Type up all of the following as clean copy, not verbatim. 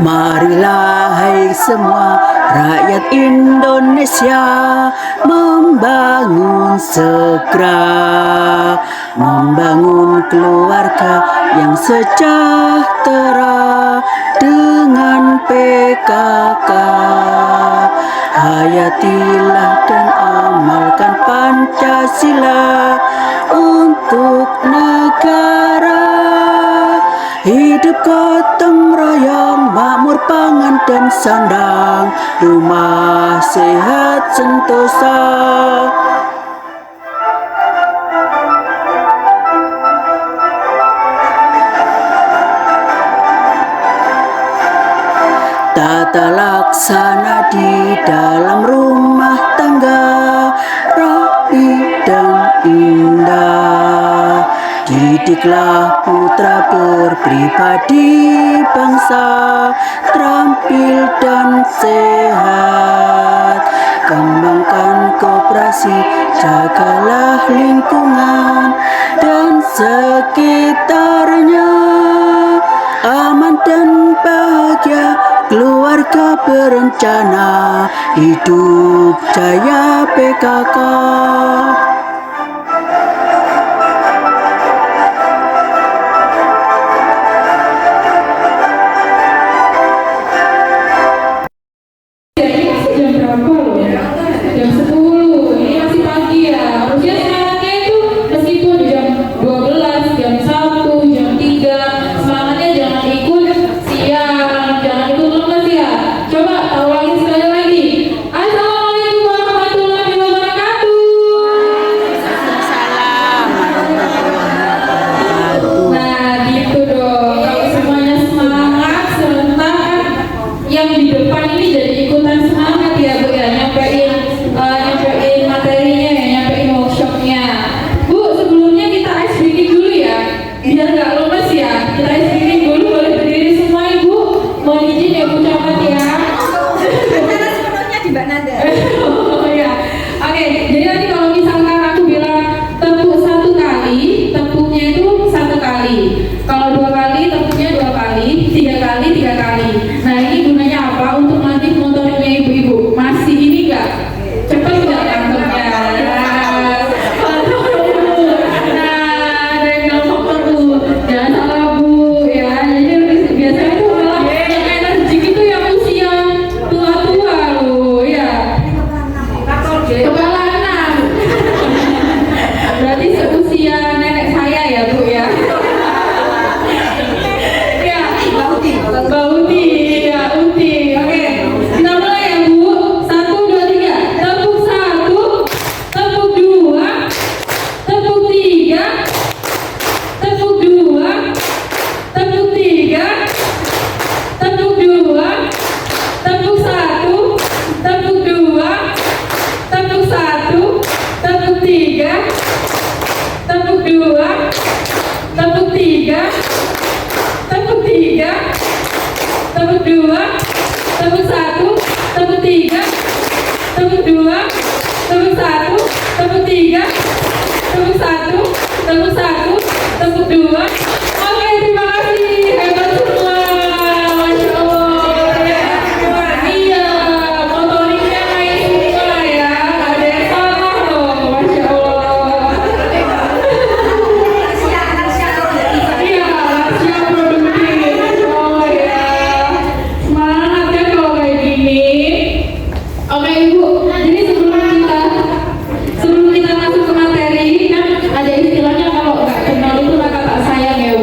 Marilah hai semua rakyat Indonesia membangun segera, membangun keluarga yang sejahtera dengan PKK. Hayatilah dan amalkan Pancasila untuk negara. Hidup gotong royong, makmur pangan dan sandang, rumah sehat sentosa. Tata laksana di dalam rumah tangga rapi dan indah. Didiklah putra berpribadi bangsa, terampil dan sehat. Kembangkan koperasi, jagalah lingkungan dan sekitarnya. Aman dan bahagia, keluarga berencana, hidup jaya PKK. Sebelum kita masuk ke materi, kan ada istilahnya kalau nggak kenal itu maka tak sayang ya.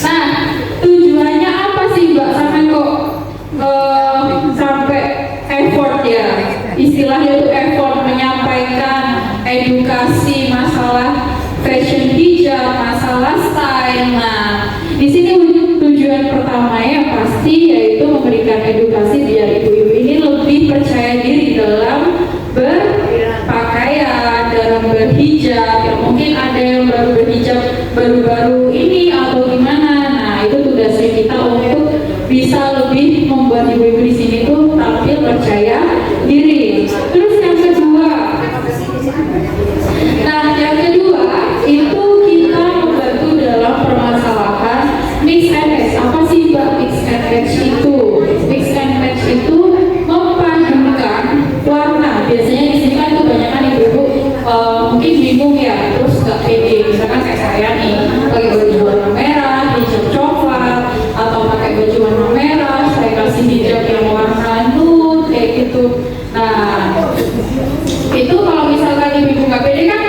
Nah, tujuannya apa sih Mbak sampai kok sampai effort ya? Istilahnya itu effort menyampaikan edukasi masalah fashion hijab, masalah style. Nah, di sini tujuan pertamanya pasti yaitu memberikan edukasi biar ibu-ibu ini lebih percaya diri dalam berpakaian, dalam berhijab. Ya, mungkin ada yang baru berhijab baru-baru ini atau gimana. Nah, itu tugasnya kita untuk bisa lebih membuat ibu-ibu di sini tuh tampil percaya diri. Terus yang kedua, itu kita membantu dalam permasalahan mix and match. Apa sih Mbak mix and match itu? Mix and match itu memadukan warna. Biasanya di sini kan kebanyakan ibu-ibu mungkin bingung ya, terus nggak pede. Misalkan kayak saya nih, pakai baju warna merah, hijab coklat, atau pakai baju warna merah, saya kasih hijab yang warna nude kayak gitu. Nah, itu kalau misalkan ibu-ibu nggak pede kan,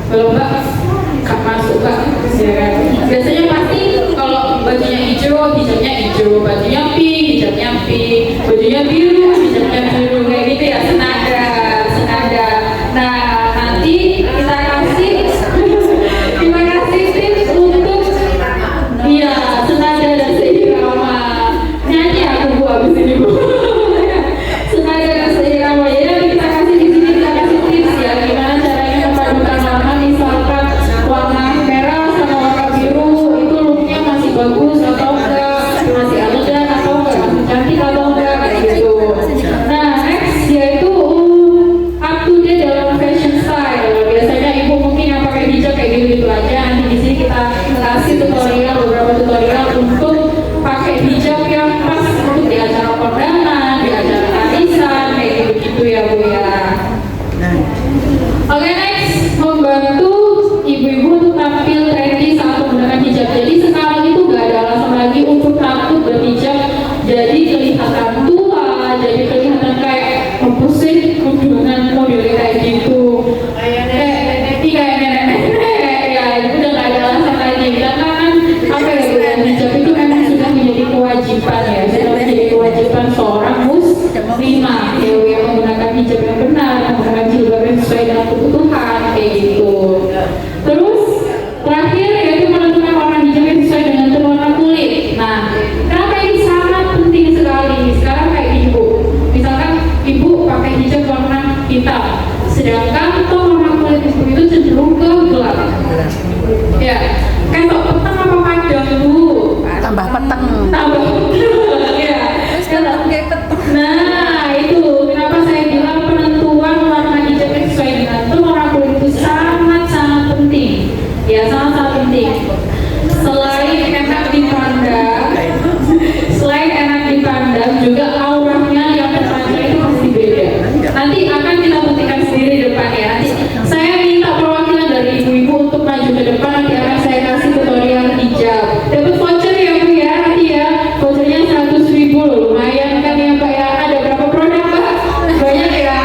belum Mbak, nggak masuk Mbak, ya kan? Biasanya pasti kalau bajunya hijau, hijabnya hijau, bajunya pink, hijabnya pink, bajunya biru, hijabnya biru, kayak gitu ya, senada. Nah, nanti kita kasih tips untuk iya senada dan seirama. Nyanyi aku Bu abis ini Bu. Senada dan seirama. Ya, kita kasih di sini, kita kasih tips ya gimana caranya memadukan warna. Misalkan warna merah sama warna biru itu looknya masih bagus atau enggak, masih elegan atau enggak, masih cantik atau enggak, kayak gitu. Nah, next yaitu up to date dalam fashion style. Biasanya ibu mungkin yang pakai hijab kayak gitu aja. Nanti di sini kita kasih beberapa tutorial untuk pakai hijab yang pas untuk di acara kondangan, di acara arisan, kayak gitu ya Bu ya. Oke, next, membantu ibu-ibu untuk tampil trendy saat menggunakan hijab. Jadi sekarang itu gak ada alasan lagi untuk takut berhijab jadi kelihatan tua, jadi kelihatan kayak pusing dengan modelnya kayak gitu, kayak nenek ya, itu udah gak ada alasan lagi. Karena kan apa ya Bu, hijab itu memang sudah menjadi kewajiban ya, sudah menjadi kewajiban seorang muslimah ya, yang menggunakan hijab yang benar, menggunakan jilbab yang sesuai dengan kebutuhan kayak gitu. Terus terakhir yaitu menentukan warna hijab yang sesuai dengan warna kulit. Nah, kenapa ini sangat penting sekali? Sekarang kayak gini Bu, misalkan ibu pakai hijab warna hitam, sedangkan warna kulit ibu itu cenderung ke gelap. Ya, kayak petang apa padang Bu? Tambah petang. Ya, kayak petang. Nah, itu kenapa saya bilang penentuan warna hijab yang sesuai dengan warna kulit itu sangat penting. Ya, sangat penting. Selain enak dipandang, juga auranya yang terpancar itu pasti beda. Nanti akan kita buktikan sendiri di depan ya. Nanti saya minta perwakilan dari ibu-ibu untuk maju ke depan. Nanti akan saya kasih tutorial hijab. Dapat voucher ya Bu ya, nanti ya. Vouchernya 100.000 loh, lumayan kan ya Mbak ya. Ada berapa produk Mbak? Banyak ya.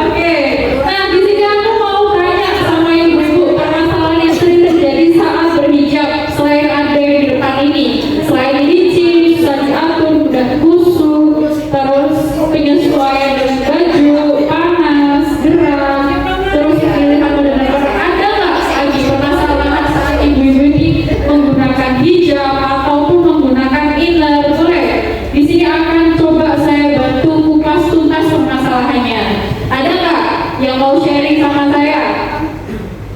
Oke. Nah, di sini aku mau tanya sama ibu-ibu permasalahan yang sering terjadi saat berhijab. Selain ada yang di depan ini, selain licin, susah diatur, mudah kusut, terus penyesuaian dengan baju, panas, gerak, terus pilihan model-model, ada nggak lagi permasalahan saat ibu-ibu ini menggunakan hijab ataupun menggunakan inner? Boleh? Di sini akan coba saya bantu kupas tuntas permasalahannya. Ada nggak yang mau sharing sama saya?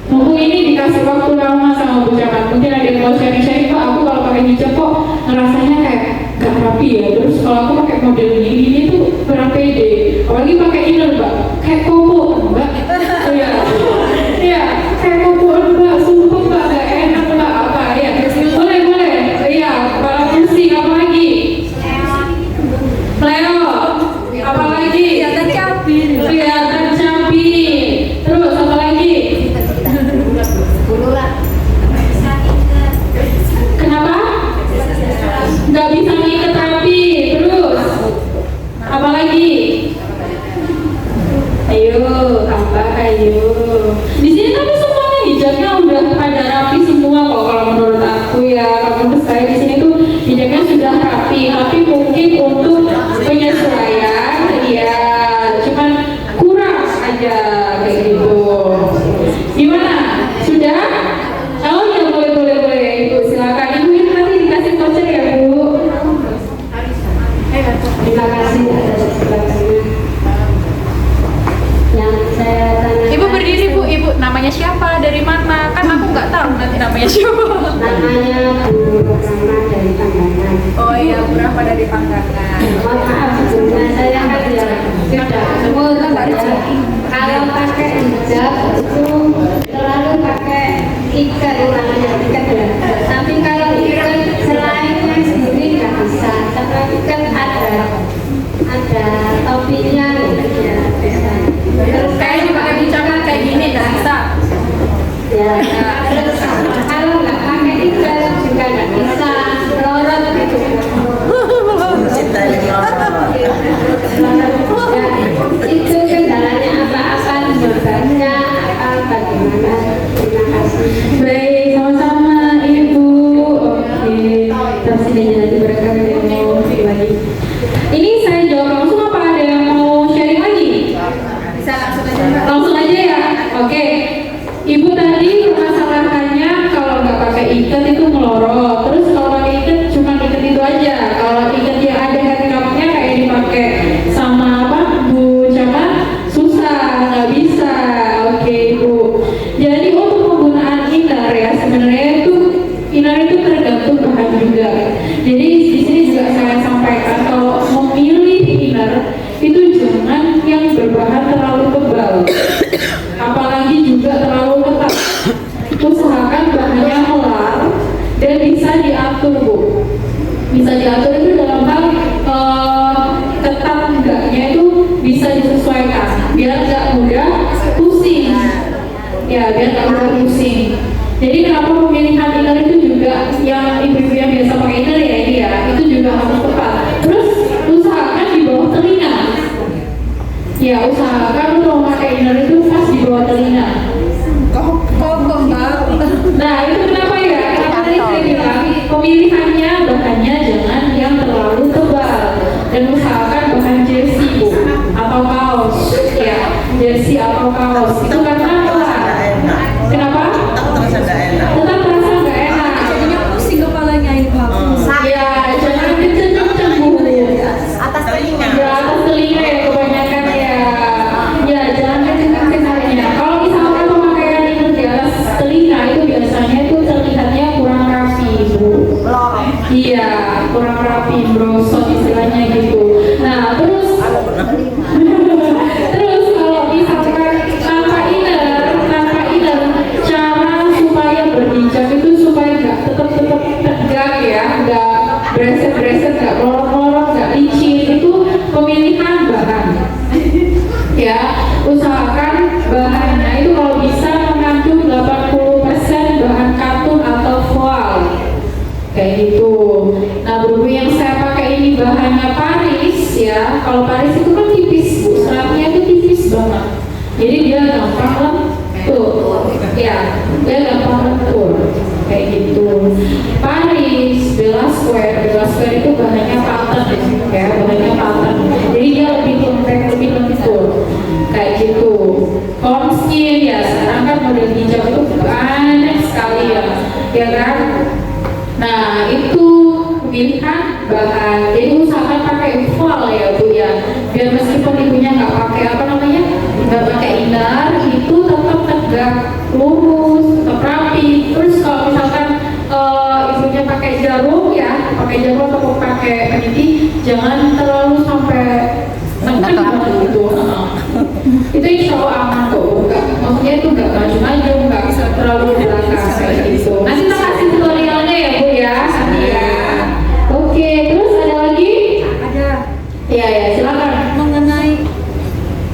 Mumpung ini dikasih waktu lama sama Bu Camat, mungkin ada yang mau sharing-sharing Pak, aku kalau pakai hijab kok ngerasanya kayak gak rapi ya, terus kalau aku pakai model gini tuh kurang pede, apalagi pakai inner Mbak, kayak koko Mbak. Iya, kayak koko Mbak, sumpah Mbak, gak enak Mbak, apa ya, boleh, iya, kepala pusing, apa lagi? Leo, apa lagi? Kelihatan cabi, terus apa lagi? Kenapa? Nggak bisa ngikat rapi. Terus apa lagi? Ayo. tip untuk penyesuaian, ya cuman kurang aja kayak gitu. Gimana? Sudah? Oh ya, boleh Ibu, silakan. Ibu ini nanti dikasih voucher ya Bu. Terima kasih atas kesempatannya. Yang saya tanya. Ibu berdiri Bu, Ibu namanya siapa? Dari mana? Kan aku nggak tahu nanti namanya siapa. Namanya Bu Rahma dari Panggangan. Oh iya, Bu Rahma dari Panggangan. Mohon maaf, saya kan ya sudah semua ya. Kalau pakai hijab itu selalu pakai ikat namanya ikat ya. Tapi kalau ikat selainnya sendiri nggak bisa. Karena ikat ada topinya gitu ya. Terus Kayak ini pakai bicakan kayak gini nggak bisa. ya, terus kalau nggak pakai ikat juga nggak bisa lorot gitu. Itu kendalanya apa-apa sebenarnya bagaimana? Terima kasih. Baik, sama-sama Ibu. Oke, terus ini nanti mereka mau lagi. Ini saya jawab langsung apa ada yang mau sharing lagi? Bisa langsung aja. Langsung aja ya. Oke. Ibu tadi permasalahannya kalau nggak pakai ikat itu melorot. Terus kalau pakai ikat cuma ikat itu aja. Kalau ikat yang ada handcupnya kayak dipakai sama apa Bu Camat susah, nggak bisa. Oke Ibu. Jadi untuk penggunaan inner ya sebenarnya itu inner itu tergantung bahan juga. Jadi di sini juga saya sampaikan kalau memilih inner itu jangan yang berbahan terlalu tebal. Apalagi juga terlalu ketat. Usahakan bahannya melar dan bisa diatur Bu. Bisa diatur itu dalam hal ketat enggaknya itu bisa disesuaikan biar nggak mudah pusing. Ya biar nggak mudah pusing. Jadi kenapa pemilihan inner itu juga yang ibu-ibu yang biasa pakai inner ya ini ya itu juga harus tepat. Terus usahakan di bawah telinga. Ya usahakan untuk memakai inner itu pas di bawah telinga. Kok Nah itu kenapa ya? Kenapa tadi saya bilang pemilihannya bahannya jangan yang terlalu tebal dan usahakan bahan jersey Bu atau kaos ya jersey atau kaos itu karena apa? Kenapa? Tetap terasa nggak enak. jadinya pusing kepalanya Ibu. Ya jangan kenceng-kenceng Bu. Atas telinga. Ya atas telinga ya kebanyakan ya. Ya jangan kenceng-kenceng katanya. Kalau misalkan pemakaian itu di atas telinga itu biasanya itu terlihatnya kurang rapi Bu. Iya kurang rapi, brosot istilahnya gitu. Nah terus kalau misalkan tanpa inner cara supaya berhijab itu supaya nggak tetap tegak ya, nggak breset, nggak lorot, nggak licin itu pemilihan bahan. Ya usahakan bahannya itu kalau bisa mengandung 80% bahan katun atau voile kayak gitu. Nah berhubung yang saya pakai ini bahannya Paris ya, kalau Paris itu kan tipis Bu, seratnya itu tipis banget. Jadi dia gampang lentur, ya dia gampang lentur kayak gitu. Paris, Bella Square itu bahannya pattern ya, bahannya pattern. Jadi dia lebih lembek, lebih lentur kayak gitu. Conskin ya sekarang kan model hijab itu banyak sekali ya kan. Nah itu pemilihan bahan. Jadi usahakan pakai voile ya Bu ya. Biar meskipun ibunya nggak pakai apa namanya, nggak pakai inner, itu tetap tegak, lurus, tetap rapi. Terus kalau misalkan ibunya pakai jarum ya, pakai jarum atau pakai peniti, jangan terlalu sampai neken banget gitu. Itu insya Allah aman kok. Enggak, maksudnya itu nggak maju-maju, nggak bisa terlalu ke belakang kayak gitu. Nanti kita kasih tutorialnya ya Bu ya. Iya. Oke, terus ada lagi? Ada. Iya ya, silakan. Mengenai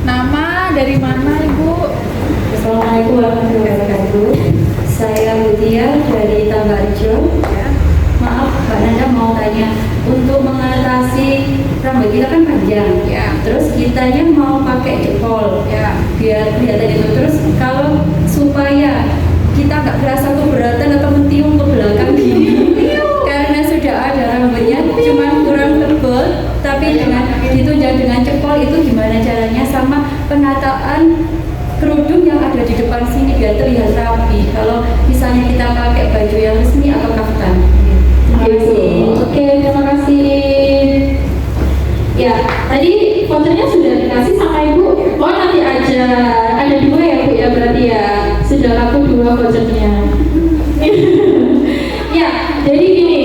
nama dari mana Ibu? Assalamualaikum warahmatullahi wabarakatuh. Saya Mutia dari Tambarjo. Maaf, Mbak Nanda mau tanya, untuk mengatasi rambut kita kan panjang, Ya. terus kitanya mau pakai jempol, Ya. biar kelihatan itu. Terus kalau supaya kita nggak berasa keberatan atau mentiung ke belakang gini, karena sudah ada rambutnya, cuman kurang tebal, ya, terlihat rapi. Kalau misalnya kita pakai baju yang resmi atau kaftan. Terima kasih. Oke, terima kasih. Ya, tadi vouchernya sudah dikasih sama Ibu. Oh, nanti aja. Ada 2 ya Bu ya, berarti ya. Sudah laku 2 vouchernya. Ya, jadi gini.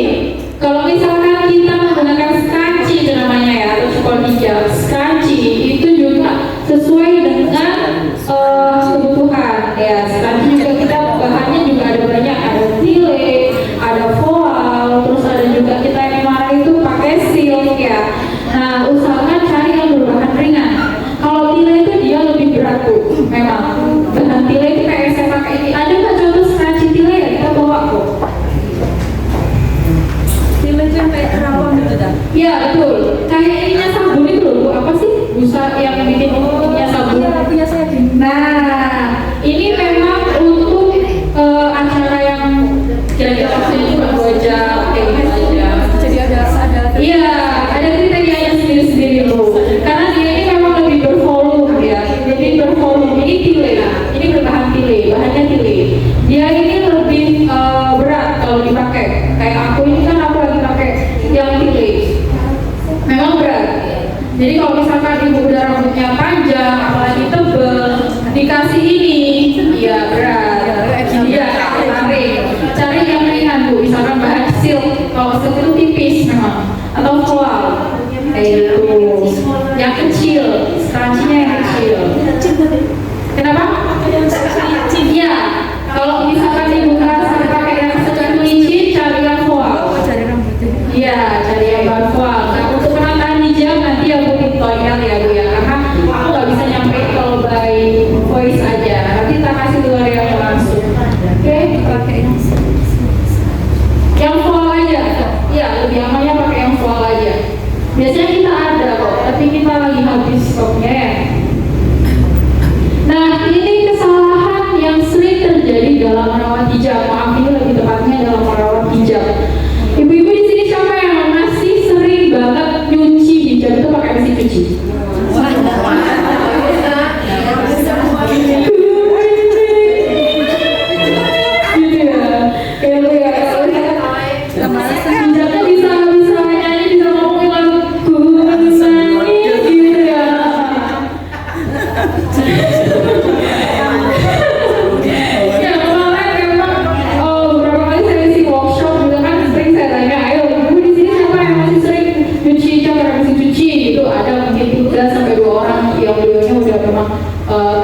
Kalau misalkan kita menggunakan skanci itu namanya ya, atau cupol hijab. Skanci itu juga sesuai dengan kebutuhan. Ya, skanci juga kita bahannya juga ada banyak. Ada tile, ada voal, terus ada juga kita yang marah itu pakai silk ya. Nah, usahakan cari yang berbahan ringan. Kalau tile itu dia lebih berat Bu, memang. Bahan tile itu kayak saya pakai ini. Ada nggak contoh skanci tile ya kita bawa kok? Tile itu yang kayak kerawang gitu dah. Iya betul. Kayak ininya sabun itu loh Bu, apa sih? Busa yang bikin ininya sabun. Punya saya gini. Nah, ini memang untuk acara yang kira-kira waktunya cuma 2 jam kayak gitu aja. Jadi ada Iya, ada kriterianya sendiri-sendiri loh. Karena dia ini memang lebih bervolume ya, lebih bervolume. Ini tile, ini berbahan tile, bahannya tile. Dia ini lebih berat kalau dipakai. Kayak aku ini kan aku lagi pakai yang tile. Memang berat. Jadi kalau misalkan ibu udah rambutnya panjang, apalagi tebel, dikasih ini, ya berat. Iya, tarik. Cari yang ringan Bu, misalkan bahan silk. Kalau silk itu tipis memang, atau voal, kayak gitu. Yang kecil, scrunchie-nya yang kecil. Kenapa? Iya. Kalau misalkan ibu merasa pakai yang sedang licin, cari yang voal. cari rambutnya. Iya, cari yang bahan voal. Nah, untuk penataan hijab nanti ya Bu tutorial ya Bu ya, karena aku nggak bisa nyampe kalau by voice aja. Nanti kita kasih tutorial langsung. Oke, Pakai ini. yang voal aja. Iya, lebih amannya pakai yang voal aja. Biasanya kita ada kok, tapi kita lagi habis stoknya ya. Nah, ini kesalahan yang sering terjadi dalam merawat hijab. Maaf, ini lebih tepatnya dalam merawat hijab. Ibu-ibu di sini siapa yang masih sering banget nyuci hijab itu pakai mesin cuci? Gitu ya. Kayak lu ya. Hijabnya bisa nyanyi, bisa ngomongin lagu ku nangis gitu ya. Ya kemarin memang beberapa kali saya isi workshop juga kan sering saya tanya, ayo ibu di sini siapa yang masih sering cuci hijab pakai mesin cuci gitu. Ada mungkin 3 sampai 2 orang yang beliaunya udah memang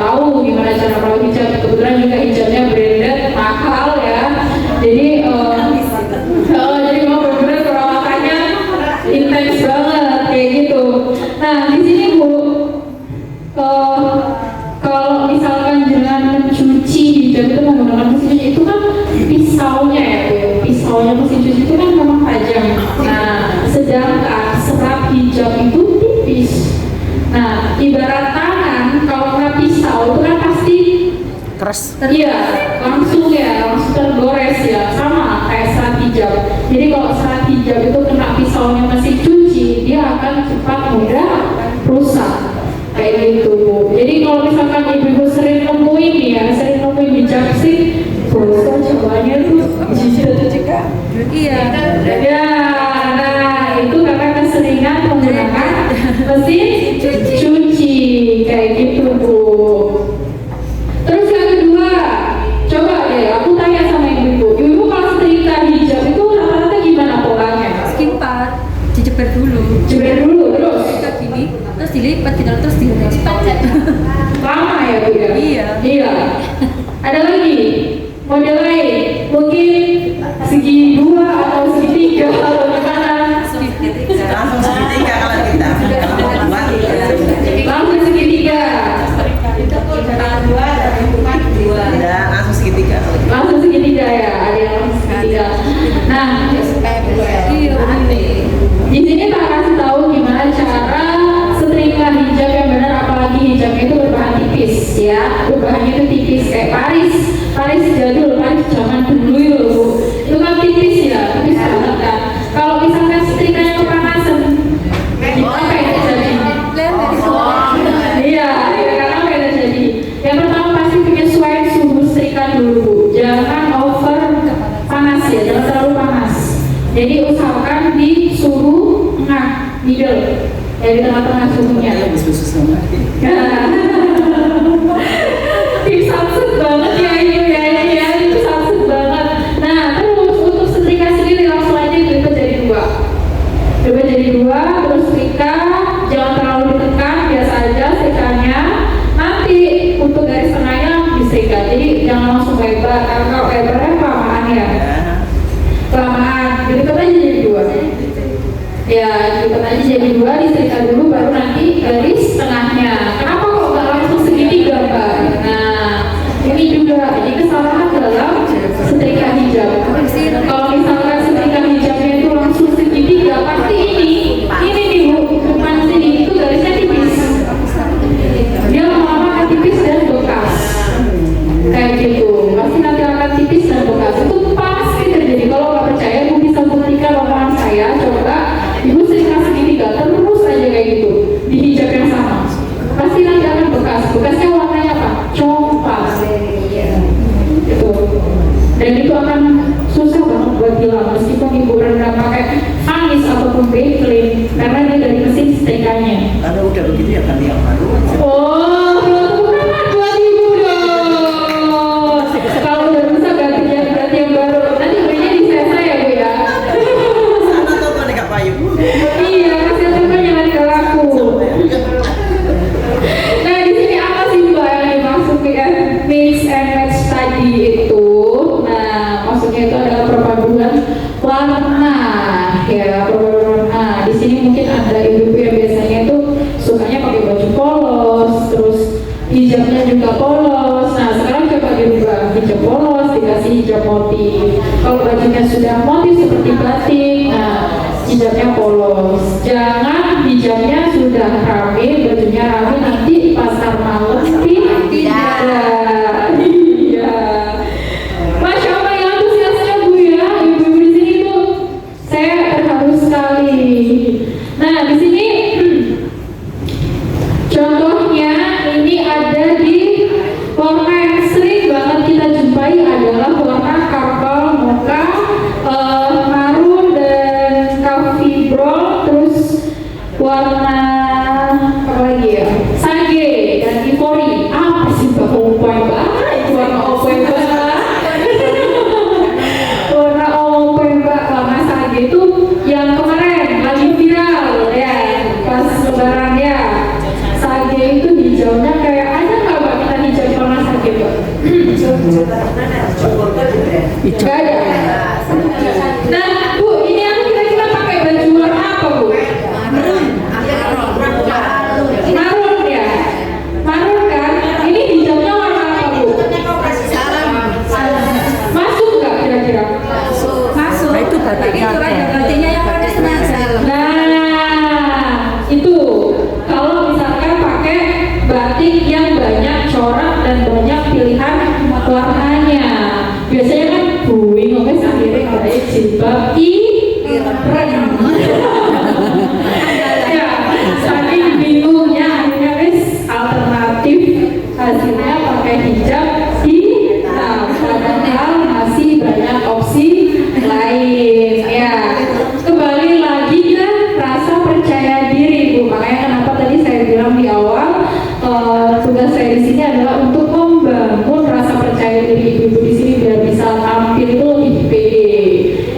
tahu gimana cara merawat hijab. Kebetulan juga hijabnya branded mahal ya, jadi jadi memang benar-benar perawatannya intens banget kayak gitu. Nah di sini Bu, kalau misalkan dengan mencuci hijab itu menggunakan mesin cuci itu kan pisaunya ya Bu, pisaunya mesin cuci itu kan memang tajam. Nah sedangkan serat hijab itu tipis. Nah ibarat tangan kalau kena pisau itu kan pasti Keras. iya, langsung ya, langsung tergores ya, sama kayak serat hijab. Jadi kalau serat hijab itu kena pisaunya mesin cuci, dia akan cepat mudah rusak. Kayak gitu Bu. Jadi kalau misalkan ibu-ibu sering nemuin nih ya, sering nemuin hijab sih, bosan cobanya tuh hijab. Iya. Ya, nah itu karena keseringan menggunakan mesin cuci, kayak gitu Bu. Terus yang kedua, coba deh aku tanya sama ibu-ibu. Ibu kalau setrika hijab itu rata-rata gimana polanya? Skin part dijepit dulu. Jebret dulu terus. Kayak gini, terus dilipat gitu terus dilipat. Lama ya Bu ya? Iya. Iya. Ada lagi model lain, mungkin segi 2 atau segi 3 atau gimana? Langsung segitiga kalau kita. Langsung segitiga. Tidak, langsung segitiga. Langsung segitiga ya, ada yang langsung segitiga. Nah, di sini tak kasih tahu gimana cara setrika hijab yang benar, apalagi hijabnya itu berbahan tipis ya, berbahannya itu tipis kayak Paris jadul, Paris zaman dulu itu Bu. Itu kan tipis ya, tipis banget kan. Kalau misalkan setrikanya kepanasan, apa yang terjadi? Iya, karena apa yang terjadi? Yang pertama pasti penyesuaian suhu setrika di tengah-tengah suhunya. Khusus sama. Tim samsut banget ya ini ya, itu samsut banget. Nah terus untuk setrika sendiri langsung aja dibagi jadi dua. Dibagi jadi dua, terus setrika jangan terlalu ditekan, biasa aja setrikanya. Nanti untuk garis tengahnya disetrika, jadi jangan langsung lebar, karena kalau lebarnya kelamaan ya. Kelamaan, dilipat aja jadi dua. Ya, dilipat aja jadi dua, disetrika dulu, baru nanti garis tengahnya. Kenapa kok nggak langsung segitiga, Mbak? Nah, ini juga jadi kesalahan dalam setrika hijab. Kalau misalkan setrika hijabnya itu langsung segitiga, pasti ini nih Bu, depan sini itu garisnya tipis. Dia lama-lama akan tipis dan bekas. Kayak gitu, pasti nanti akan tipis dan bekas. Itu pasti terjadi. Kalau nggak percaya, Bu bisa buktikan omongan saya. Coba Ibu setrika segitiga, terus aja kayak gitu di hijab yang sama. Pasti nanti akan bekas. Bekasnya warnanya apa? Coklat. Gitu. Dan itu akan susah banget buat hilang meskipun Ibu rendam pakai anis ataupun Vaseline karena dia dari mesin setrikanya. Kalau udah begitu ya ganti yang baru. Oh, bukan buat Ibu dong. Kalau udah bisa ganti yang baru. Nanti belinya di Sesa ya Bu ya. Sana tuh kan dekat payung. Iya, kasih temannya nanti ke laku. Nah di sini apa sih Mbak yang dimaksud mix and match tadi itu? Nah maksudnya itu adalah perpaduan warna ya, perpaduan warna. Di sini mungkin ada ibu-ibu yang biasanya itu sukanya pakai baju polos, terus hijabnya juga polos. Nah sekarang coba dirubah hijab polos dikasih hijab motif. Kalau bajunya sudah motif seperti batik, nah hijabnya polos. Jangan hijabnya sudah rame, bajunya rame nanti pasar malam tidak. Iya. Masya Allah ya antusiasnya Bu ya, ibu-ibu di sini tuh saya terharu sekali. Nah di sini contohnya ini ada di warna yang sering banget kita jumpai adalah warna karpal mocha, marun dan coffee brown, terus warna apa lagi ya? Sage dan ivory. Apa sih Mbak Opoy Mbak? Itu warna Opoy Mbak. Warna Opoy Mbak, warna sage itu yang kemarin lagi viral ya, pas lebaran ya. Sage itu hijaunya kayak ada nggak Mbak kita hijau warna sage Mbak? Nggak ada. Nah Bu, ini aku kira-kira pakai baju warna apa Bu? Marun ya? Marun kan? Ini hijabnya warna apa Bu? Masuk nggak kira-kira? Masuk. Nah, itu batiknya. Batiknya yang warna senang. Nah, itu kalau misalkan pakai batik yang banyak corak dan banyak pilihan warnanya, biasanya kan bingung guys, akhirnya kayak jilbab ireng. Ya, saking bingungnya akhirnya guys alternatif hasilnya pakai hijab hitam, padahal masih banyak opsi lain ya. Kembali lagi ke rasa percaya diri Bu, makanya kenapa tadi saya bilang di awal tugas saya di sini adalah untuk membangun rasa percaya diri ibu-ibu di sini biar bisa tampil itu lebih pede.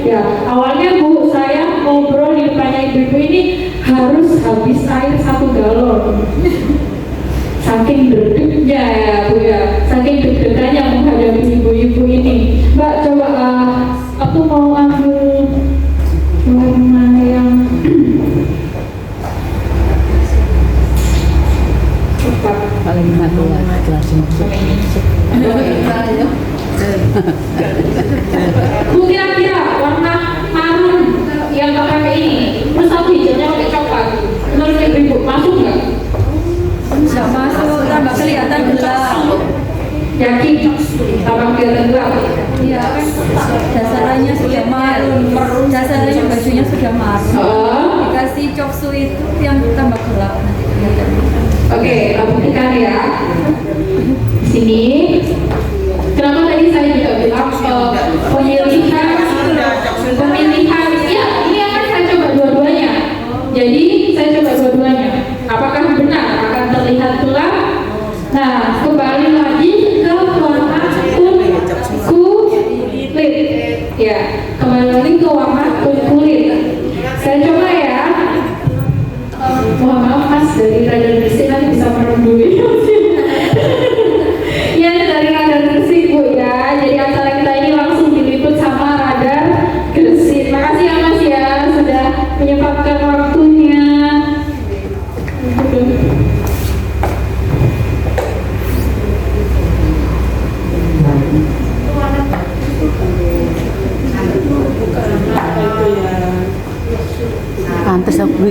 Ya, awalnya Bu saya ngobrol di depannya ibu-ibu ini harus habis air 1 galon. Saking deg-degannya ya Bu ya, saking deg-degannya menghadapi ibu-ibu ini. Mbak coba aku mau ambil warna yang cepat. Paling matu langsung masuk. Bu kira-kira warna marun yang nggak pakai ini, terus aku hijaunya pakai coklat, menurut ibu masuk nggak? Nggak masuk, tambah kelihatan gelap. Yakin tambah kelihatan gelap? Iya kan, dasarnya sudah marun, dasarnya bajunya sudah marun. Dikasih coksu itu yang tambah gelap nanti kelihatan. Oke, aku buktikan ya. Di sini. Kenapa tadi saya juga bilang pemilihan, ya ini akan saya coba dua-duanya. Jadi saya coba dua-duanya.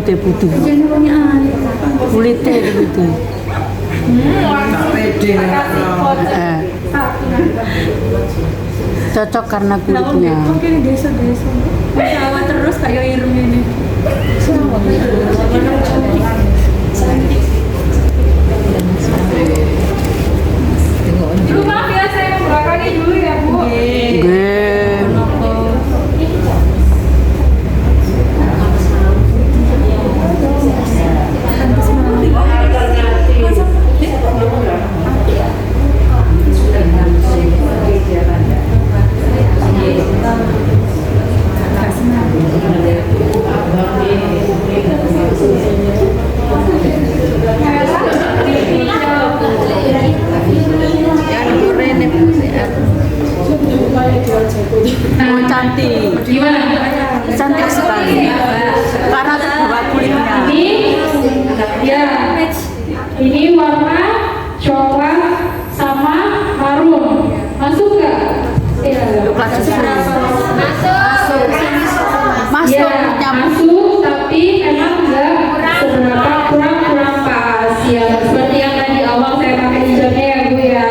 kulitnya putih. Jadi punya air. Kulitnya putih. Tak pede. Cocok karena Nah, kulitnya. oke desa-desa. Sawah terus kayak irung ini. Sawah. Dulu maaf ya, saya membelakangnya dulu ya Bu. Gen. Oh, cantik. Gimana? Cantik sekali. Karena terbawa kulitnya. Ini warna coklat sama marun. Masuk nggak? Iya. Masuk Ya, nyambung. masuk, tapi emang nggak seberapa kurang pas. Ya, seperti yang tadi awal saya pakai hijaunya ya Bu ya.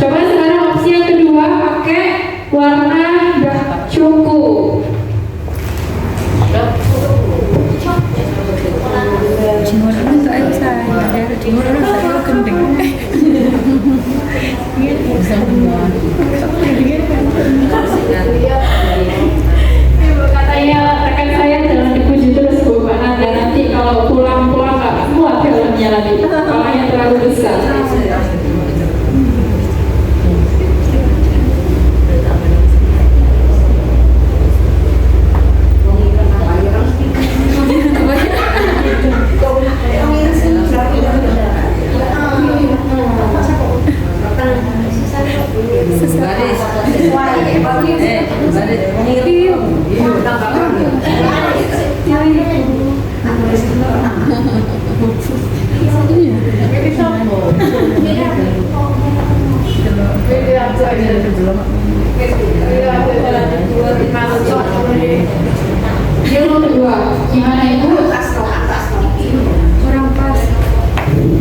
Coba sekarang opsi yang kedua pakai warna dark cuku. Jemur untuk air saya. Jemur untuk saya gendeng. Ibu katanya rekan saya jangan dipuji terus Bu, karena nanti kalau pulang-pulang nggak muat filmnya lagi. Makanya terlalu besar. Yang kedua, gimana Ibu? Kurang pas.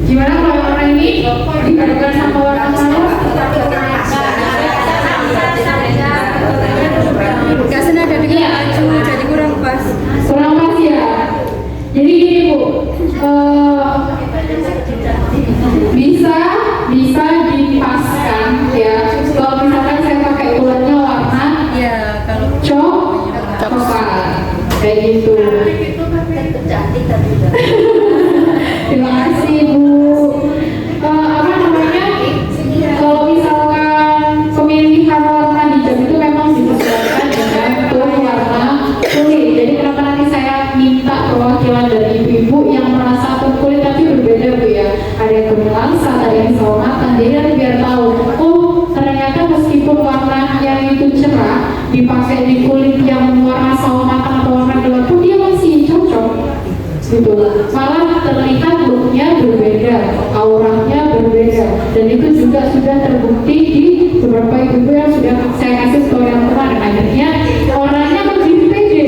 Gimana kalau warna ini dipadukan sama warna marun? Gak senada dengan baju, jadi kurang pas. Kurang pas ya. Jadi gini Bu, bisa dipaskan ya. Kalau misalkan saya pakai ulatnya warna Ya, kalau coklat kayak gitu. Terima kasih Bu. Apa namanya? Kalau misalkan pemilihan warna hijau itu memang disesuaikan dengan tone warna kulit. Jadi kenapa nanti saya minta perwakilan dari ibu-ibu yang merasa tone kulit tapi berbeda Bu ya. Ada yang kemelangsat, ada yang sawo matang. Jadi nanti biar tahu. Oh, ternyata meskipun warnanya itu cerah, dipakai di kulit yang warna sawo matang atau warna gelap pun dia masih cocok. Gitu. Malah terlihat looknya berbeda, auranya berbeda, dan itu juga sudah terbukti di beberapa ibu yang sudah saya kasih story yang kemarin. Akhirnya orangnya lebih pede.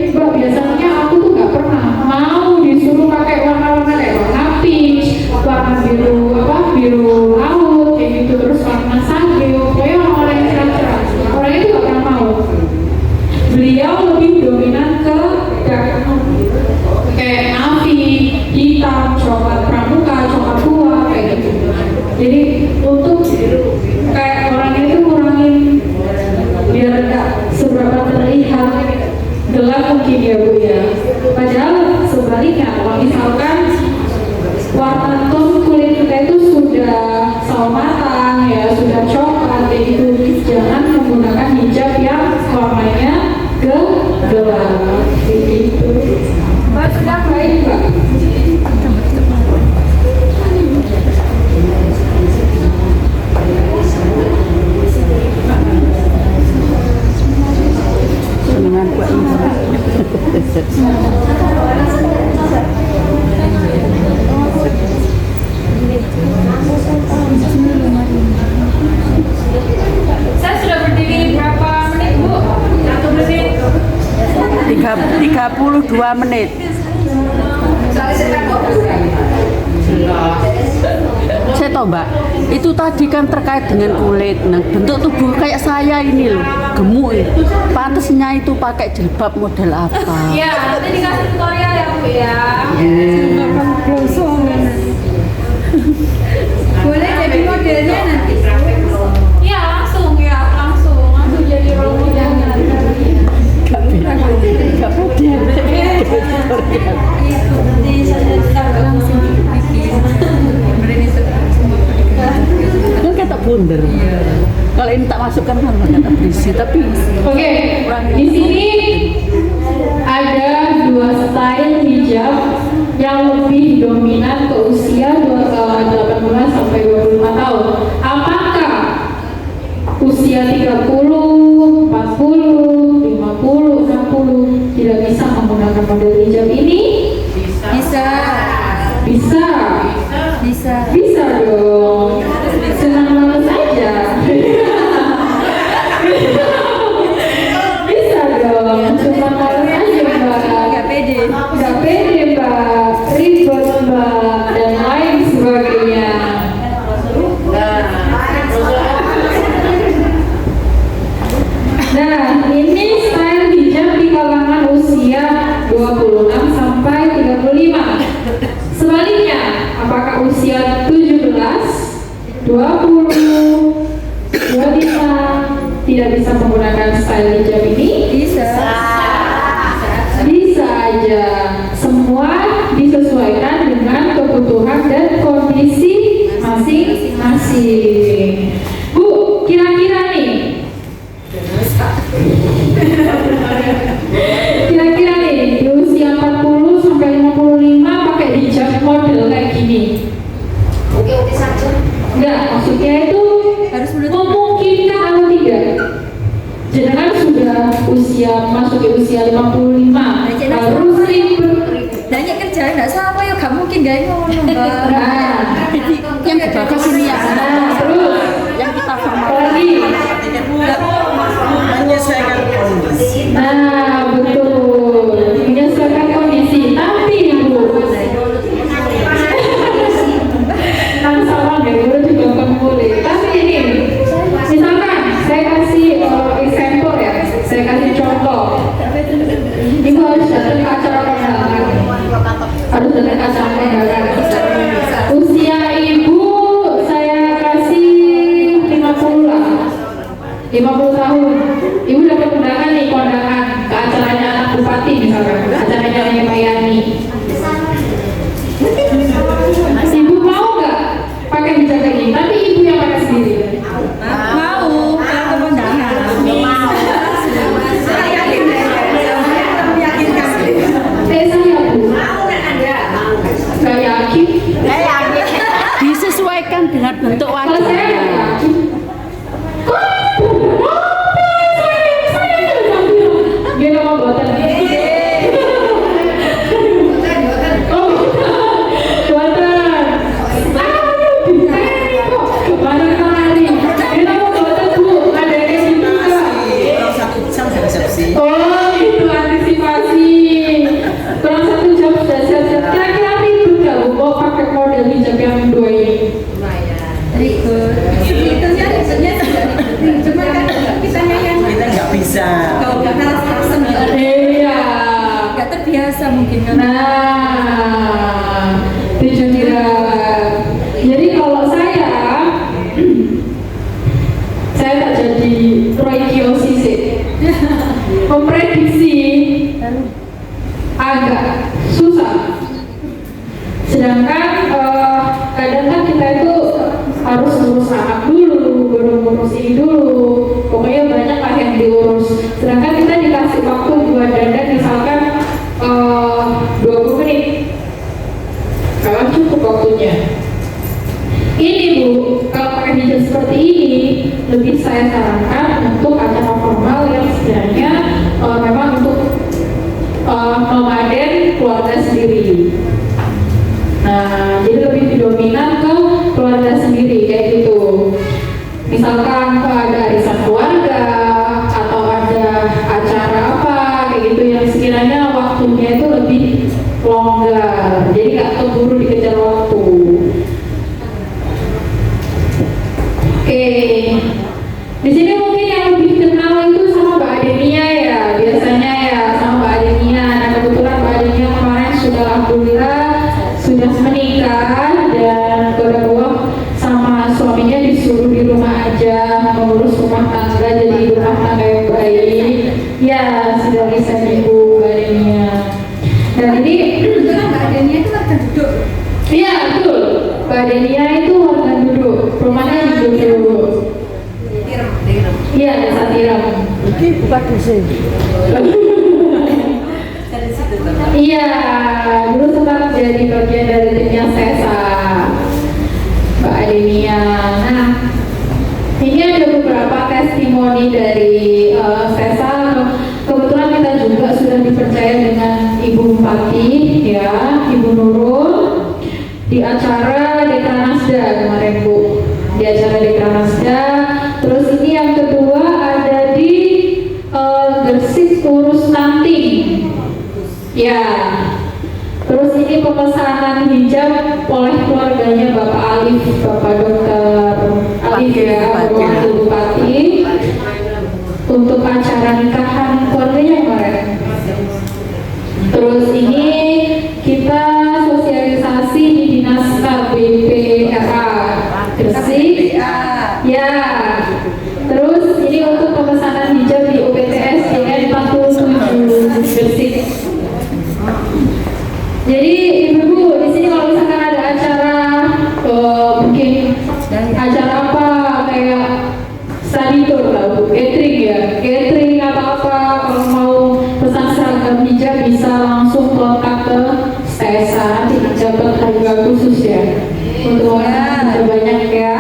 Mbak, biasanya aku tuh nggak pernah mau disuruh pakai warna-warna kayak warna peach, warna biru laut kayak gitu, terus warna sage, pokoknya orang-orang yang cerah-cerah. Orangnya tuh nggak pernah mau. Beliau lebih dominan ke dark, kayak navy, hitam, coklat pramuka, coklat tua kayak gitu. Jadi untuk kayak orangnya itu kurangin biar nggak seberapa terlihat gelap mungkin ya Bu ya. Padahal sebaliknya kalau misalkan warna tone kulit kita itu sudah sawo matang ya, sudah coklat kayak gitu, jangan menggunakan hijab yang warnanya gelap kayak gitu. Mbak sudah baik Mbak. Dengan kuat ini. Saya sudah berdiri berapa menit Bu? 1 menit. 3 32 menit. Saya tahu Mbak, itu tadi kan terkait dengan kulit. Nah, bentuk tubuh kayak saya ini loh, gemuk. Pantasnya itu pakai jilbab model apa? Ya, nanti dikasih tutorial ya Bu ya. Boleh jadi modelnya nanti. Ya langsung jadi role modelnya. Gak model. Itu nanti saya langsung bikin. Ini semua Kan kata bundar. Kalau ini tak masukkan kan kata berisi, tapi Oke, di sini ada 2 style hijab yang lebih dominan ke usia 18 sampai 25 tahun. Apakah usia 30, 40, 50, 60 tidak bisa menggunakan model hijab ini? bisa. Bisa dong. Senang saja. Bisa dong. Cuma malu aja Mbak. Nggak pede. Nggak pede Mbak. Ribet Mbak dan lain sebagainya. Nah, ini style hijab di kalangan usia 26 sampai 35. Sebaliknya, apakah usia 17, 20, 25 tidak bisa menggunakan style hijab ini? Bisa. Bisa aja. Semua disesuaikan dengan kebutuhan dan kondisi masing-masing. Bu, kira-kira nih. Kira-kira nih di usia 40 sampai 55 pakai hijab model kayak gini. Oke saja. Enggak, maksudnya itu Harus menutup. memungkinkan atau tidak? Jenengan sudah masuk ke usia 55 harus ribet. Banyak kerjaan nggak sama ya, gak mungkin gak ngono Mbak. Nah, yang dibagas ini ya. terus Yang kita apa formal. lagi? Menyesuaikan kondisi. Nah, betul. Menyesuaikan kondisi. Tapi Bu, kan salah deh, gue juga kan boleh. Tapi ini, misalkan saya kasih example ya, saya kasih contoh. Ibu harus datang ke acara kondangan. Harus datang ke acara kondangan. Usia ibu saya kasih 50 lah. 50 tahun. Ibu dapat undangan nih, kondangan ke acaranya anak bupati misalkan, acaranya Pak Yani. Ibu mau nggak pakai hijab kayak gini? Tapi ibu yang pakai sendiri. Mau kalau ke kondangan. Saya yakin deh. Meyakinkan. Saya Bu. Nggak yakin. Disesuaikan dengan bentuk Kalau saya nggak wajahnya. yakin. Dia nggak mau buatan. Oh, buatan. Mana kali? Dia nggak mau buatan Bu. Ada yang gitu nggak? Kalau 1 jam sudah resepsi. Oh, itu antisipasi. Kurang 1 jam sudah siap-siap. Kira-kira ribet nggak Bu mau pakai model hijab yang 2 ini? Ribet. Sebetulnya ribetnya tidak ribet. Cuma kan kitanya yang Kita nggak bisa. kalau nggak terbiasa. Iya. Nggak terbiasa mungkin kan. Nah, itu dia. Jadi kalau saya tak jadi Roy Kiyoshi sih. Memprediksi agak susah. Sedangkan kadang kan kita itu harus ngurus anak dulu, baru ngurus ini dulu. Pokoknya banyak lah yang diurus. Sedangkan kita dikasih waktu buat dandan misalkan 20 menit. Kalau cukup waktunya. Ini Bu, kalau pakai hijab seperti ini, lebih saya sarankan untuk acara formal yang sebenarnya memang untuk nomaden keluarga sendiri. Nah, jadi lebih dominan ke keluarga sendiri kayak gitu. Misalkan ada arisan keluarga atau ada acara apa kayak gitu yang sekiranya waktu Oke. Di sini mungkin yang lebih kenal itu sama Mbak Adenia ya, biasanya ya sama Mbak Adenia. Nah kebetulan Mbak Adenia kemarin sudah alhamdulillah sudah menikah dan kedua sama suaminya disuruh di rumah aja mengurus rumah tangga, jadi rumah tangga yang baik. Ya sudah bisa Ibu Mbak Adenia. Dan ini Kebetulan Mbak Adenia itu warga duduk. iya betul, Mbak Adenia itu warga duduk, rumahnya di duduk. Iya, desa Tiram. Ini bukan desa. Iya, dulu sempat jadi bagian dari timnya Sesa, Mbak Adenia. Nah, ini ada beberapa testimoni dari Sesa. Kebetulan kita juga sudah dipercaya dengan Ibu Bupati, ya, Ibu Nurul, di acara Dekranasda kemarin Bu, di acara Dekranasda. Terus ini yang kedua ada di Gresik Urus Nanting. Ya. Terus ini pemesanan hijab oleh keluarganya Bapak Alif, Bapak Dokter Alif ya, Wakil Bupati, untuk acara nikahan keluarganya kemarin. Terus ini kita sosialisasi di Dinas KBPRA Gresik. Ya. Terus ini untuk pemesanan hijab di UPTS DN 47 Gresik. Jadi ibu-ibu di sini kalau misalkan ada acara mungkin acara apa kayak study tour lah Bu, catering ya, catering atau apa, kalau mau pesan seragam hijab bisa langsung kontak ke Sesa, nanti dapat harga khusus ya untuk orang yang banyak ya.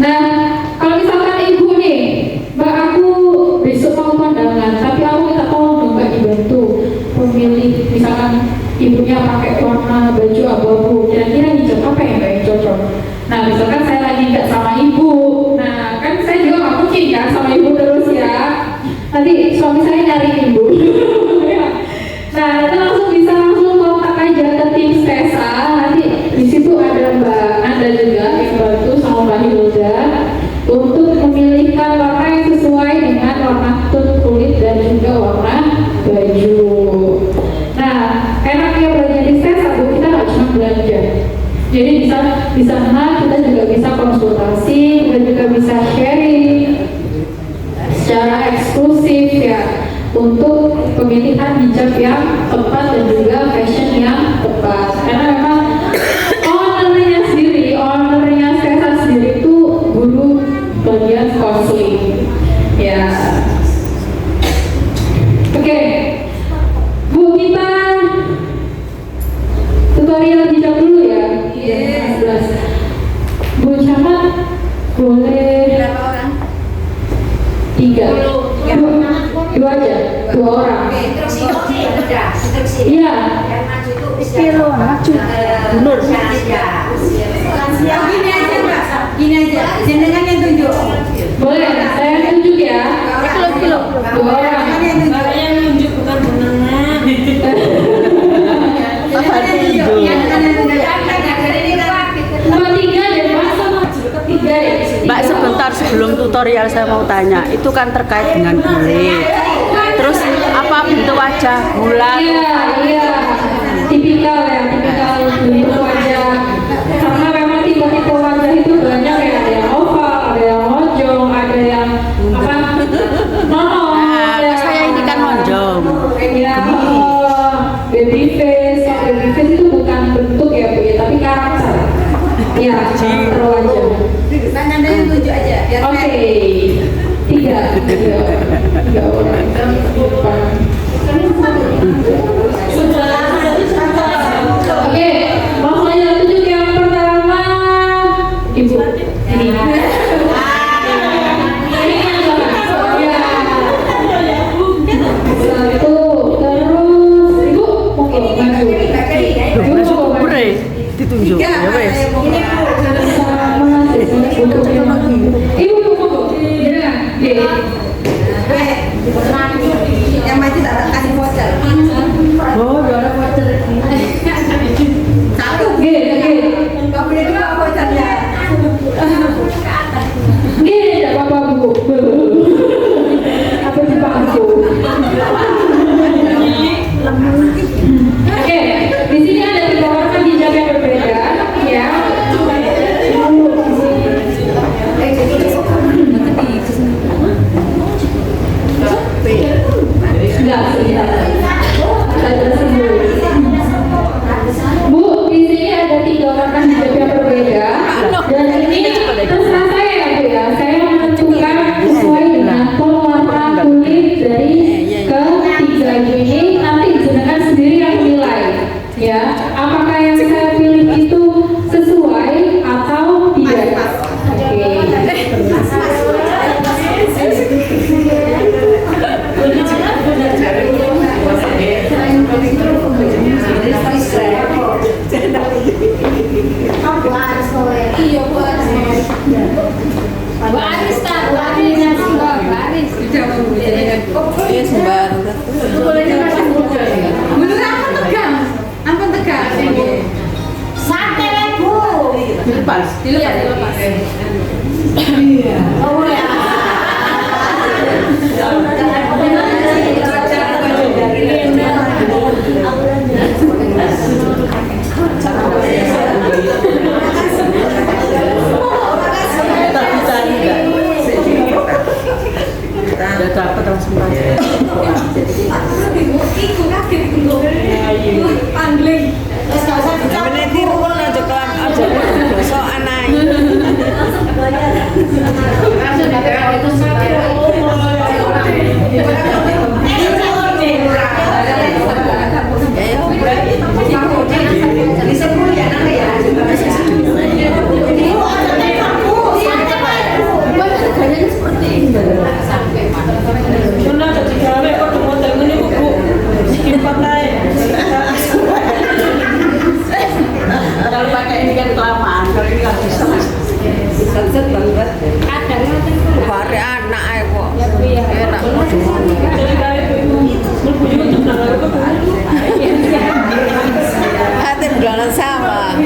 Nah, kalau misalkan ibu nih, Mbak aku besok mau pandangan, tapi aku minta tolong dong Mbak dibantu memilih, misalkan ibunya pakai warna baju abu-abu, kira-kira hijab apa ya Mbak yang cocok? Nah, misalkan saya lagi nggak sama ibu, nah kan saya juga nggak mungkin kan sama ibu terus ya. Nanti suami saya nyari ibu. Nah, nanti langsung kontak aja ke tim Sesa. Nanti di situ ada Mbak Anda juga yang bantu sama Mbak Hilda untuk memilihkan warna yang sesuai dengan warna tone kulit dan juga warna baju. Nah, enaknya belanja di Sesa Bu, kita nggak cuma belanja. Jadi di sana kita juga bisa konsultasi, kita juga bisa sharing secara eksklusif ya untuk pemilihan hijab yang tepat dan juga fashion yang tepat. Karena memang ownernya Sesa sendiri itu guru bagian konseling ya. Oke. Bu, kita tutorial hijab dulu ya. Yes. Bu Camat boleh Berapa orang? 3. Dua aja, 2 orang. Iya. Kilo maju. Bunur. Gini aja Mbak, gini aja. Jenengan yang tunjuk. Boleh, saya tunjuk ya. Kilo. 2 orang. Jenengan yang tunjuk bukan jenengan. Bapak tunjuk. Nomor 3 dan Mas ketiga ya. Mbak, sebentar sebelum tutorial saya mau tanya, itu kan terkait dengan kulit. Terus apa bentuk wajah? Bulat? Iya. Tipikal bentuk wajah. Karena memang tipe-tipe wajah itu banyak ya, ada yang oval, ada yang lonjong, ada yang apa? Nah, saya ini kan lonjong. Ya, baby face. Baby face itu bukan bentuk ya Bu ya, tapi karakter. Ya, karakter wajah. Anda yang tunjuk aja. Biar Oke, 3 orang. Oke, mau baju ini nanti jenengan sendiri yang menilai ya, apakah yang saya pilih itu sesuai atau tidak. Udah dapat langsung kalau pakai ini kan kelamaan, kalau ini nggak bisa mas. Bare anak ae kok. Enak. Hati bulanan sama.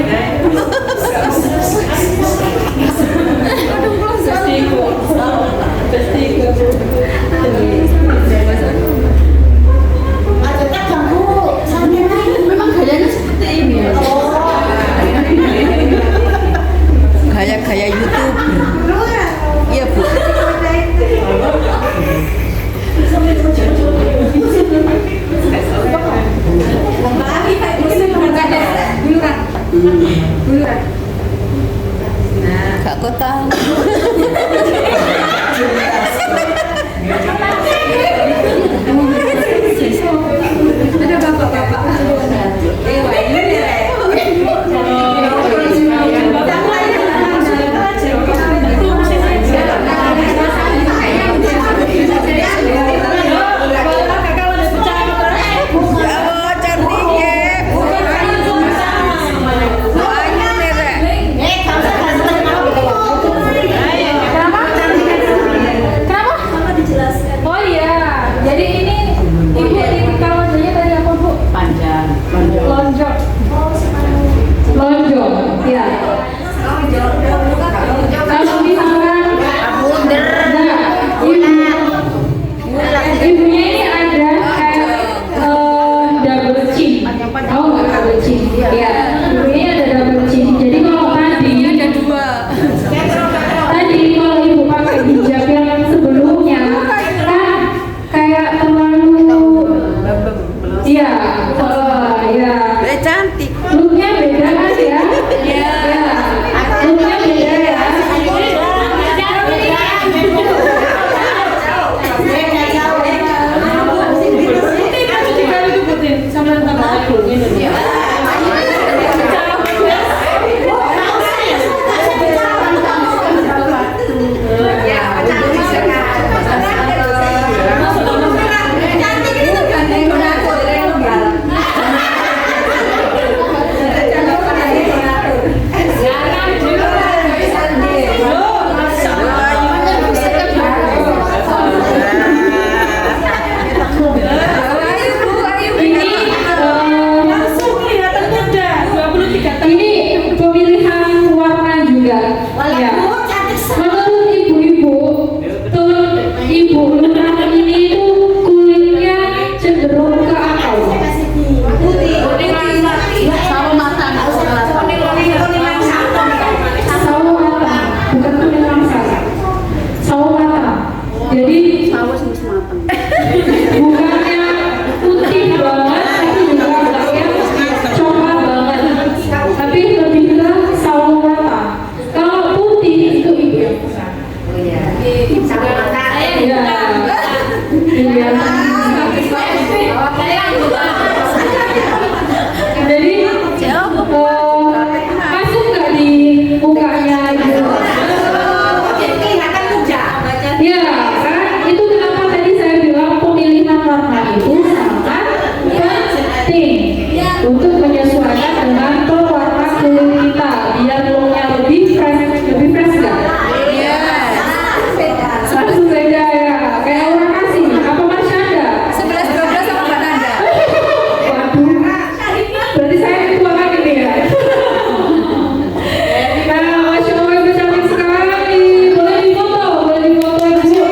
Memang gayanya seperti ini ya. Gaya-gaya YouTuber. Iya, Bu. Kak Kota. Ada bapak-bapak. Oh iya, jadi ini ibu tipikal wajahnya tadi apa Bu? Panjang. Lonjong. Lonjong, ya. Kalau misalkan ibunya ini ada kayak double chin. Tahu nggak double chin? Ya, ibunya ada double chin. Jadi kalau tadi ada dua. Tadi kalau ibu pakai hijab yang sebelumnya kan kayak terlalu, iya, ya. Cantik. Looknya beda kan ya? Iya. Looknya beda ya. Ini pemilihan warna juga. Ya. Menurut ibu-ibu, ibu lurah ini itu kulitnya cenderung ke apa? Sawo matang. Sawo matang, bukan kuning langsat. Sawo matang. Jadi Sawo sing matang. bukannya putih banget, tapi juga agaknya coklat banget. Tapi lebih ke sawo matang. Kalau putih itu ibu yang pesan. Iya. Iya. Jadi masuk nggak di mukanya ibu? Ya, kan itu kenapa tadi saya bilang pemilihan warna itu sangat penting untuk menyesuaikan dengan tone warna kulit kita biar glownya lebih fresh nggak? Langsung beda ya, kayak orang kasih apa masih ada? 11-12 sama Mbak Nanda. Waduh, berarti saya ketua kan ini ya? Nah, Masya Allah, ibu cantik sekali. Boleh difoto ibu.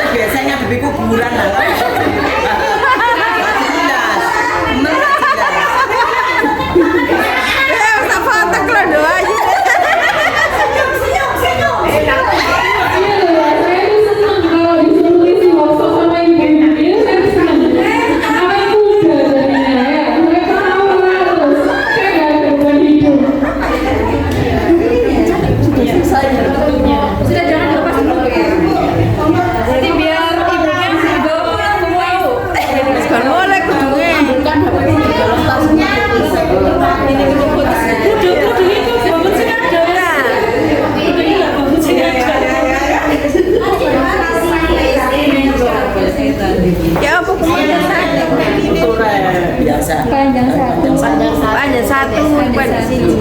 Biasanya di kuburan lah. Sudah jangan lepas dulu ya. Nanti biar ibunya bisa dibawa pulang semua ibu. boleh kudungnya bukan HP di dalam tasnya. Ini kudu itu bangun sini ada. Ya apa kemana saja? Biasa. Panjang satu. Panjang satu. Panjang sini.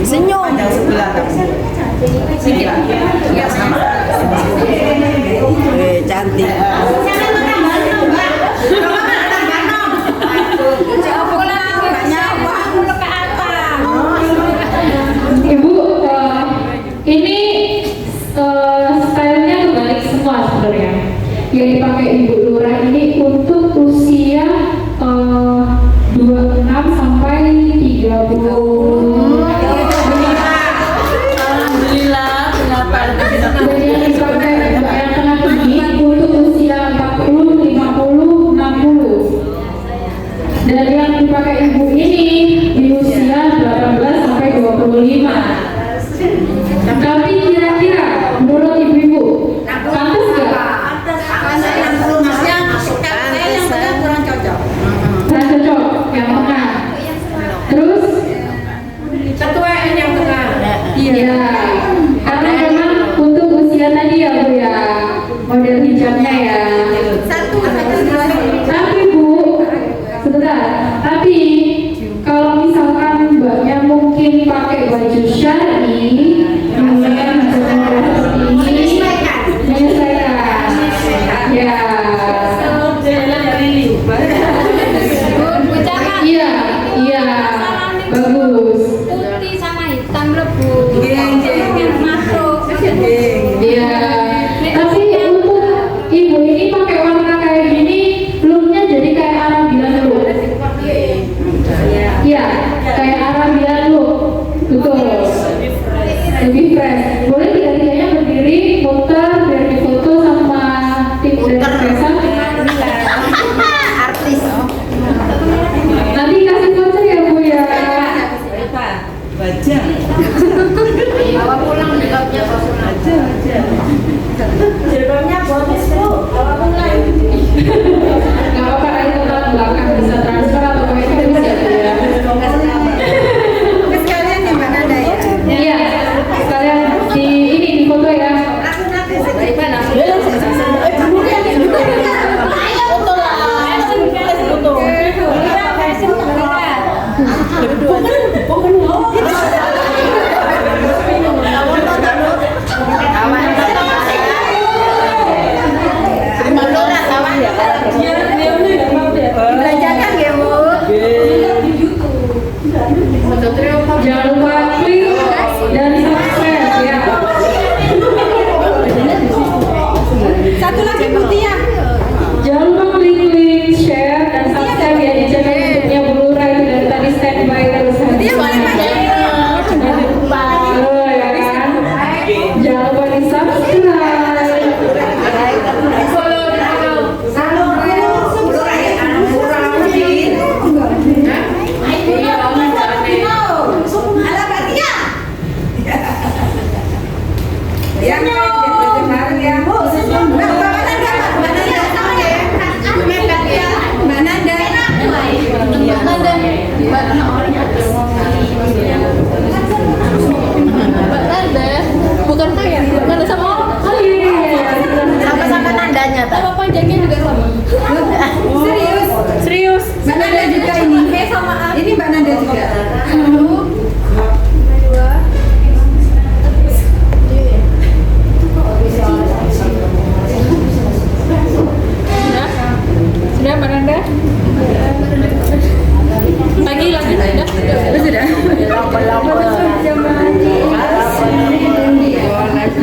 Senyum. Yang sebelah ya sama. Cantik. Ibu, ini stylenya kebalik semua sebenarnya. Yang dipakai Ibu Lurah ini untuk usia 26 sampai 30. Alhamdulillah, kenapa? Dan yang dipakai yang kena tinggi untuk usia 40, 50, 60. Dan yang dipakai Ibu ini di usia 18 sampai 25. Tapi kira-kira menurut ibu-ibu pantas nggak? kurang cocok. Kurang cocok yang tengah. Terus Ketuaan yang tengah. iya, karena memang untuk usia tadi ya Bu ya, model hijabnya ya. Tapi Bu, sebentar. Tapi kalau misalkan mbaknya mungkin pakai baju syari, kemudian menyesuaikan. Ya. Iya, iya, bagus. Putih sama hitam lebu. Masuk. Iya. Tapi untuk ibu ini pakai warna kayak gini, looknya jadi kayak Arabian look. Iya, kayak Arabian look. Betul. Lebih fresh. Boleh tiga-tiganya berdiri, muter, biar difoto sama tim dari Fresan. Artis. Nanti kasih voucher ya Bu ya. Baca. Bawa pulang jilbabnya kosong aja. Jilbabnya bonus Bu. Bawa pulang. Gak apa-apa, nanti tetap belakang bisa transfer atau pakai kredit ya Bu ya. Sekalian ya Mbak Nanda ya. Iya, sekalian di ini di foto ya. Baik Pak. Belanjakan ya Bu. Jangan lupa klik dan subscribe ya. Satu lagi Bu Tia. Jangan lupa klik, share dan subscribe ya di channel YouTube-nya Bu Lurah itu dari tadi standby terus. Dia boleh pakai. Oh ya kan. Jangan lupa di subscribe. Bukan saya, mana sama Oh iya. sama tandanya tak? Sama panjangnya juga sama. Serius? Mbak Nanda juga ini. Ini Mbak Nanda juga. Sudah Mbak Nanda? Lagi sudah.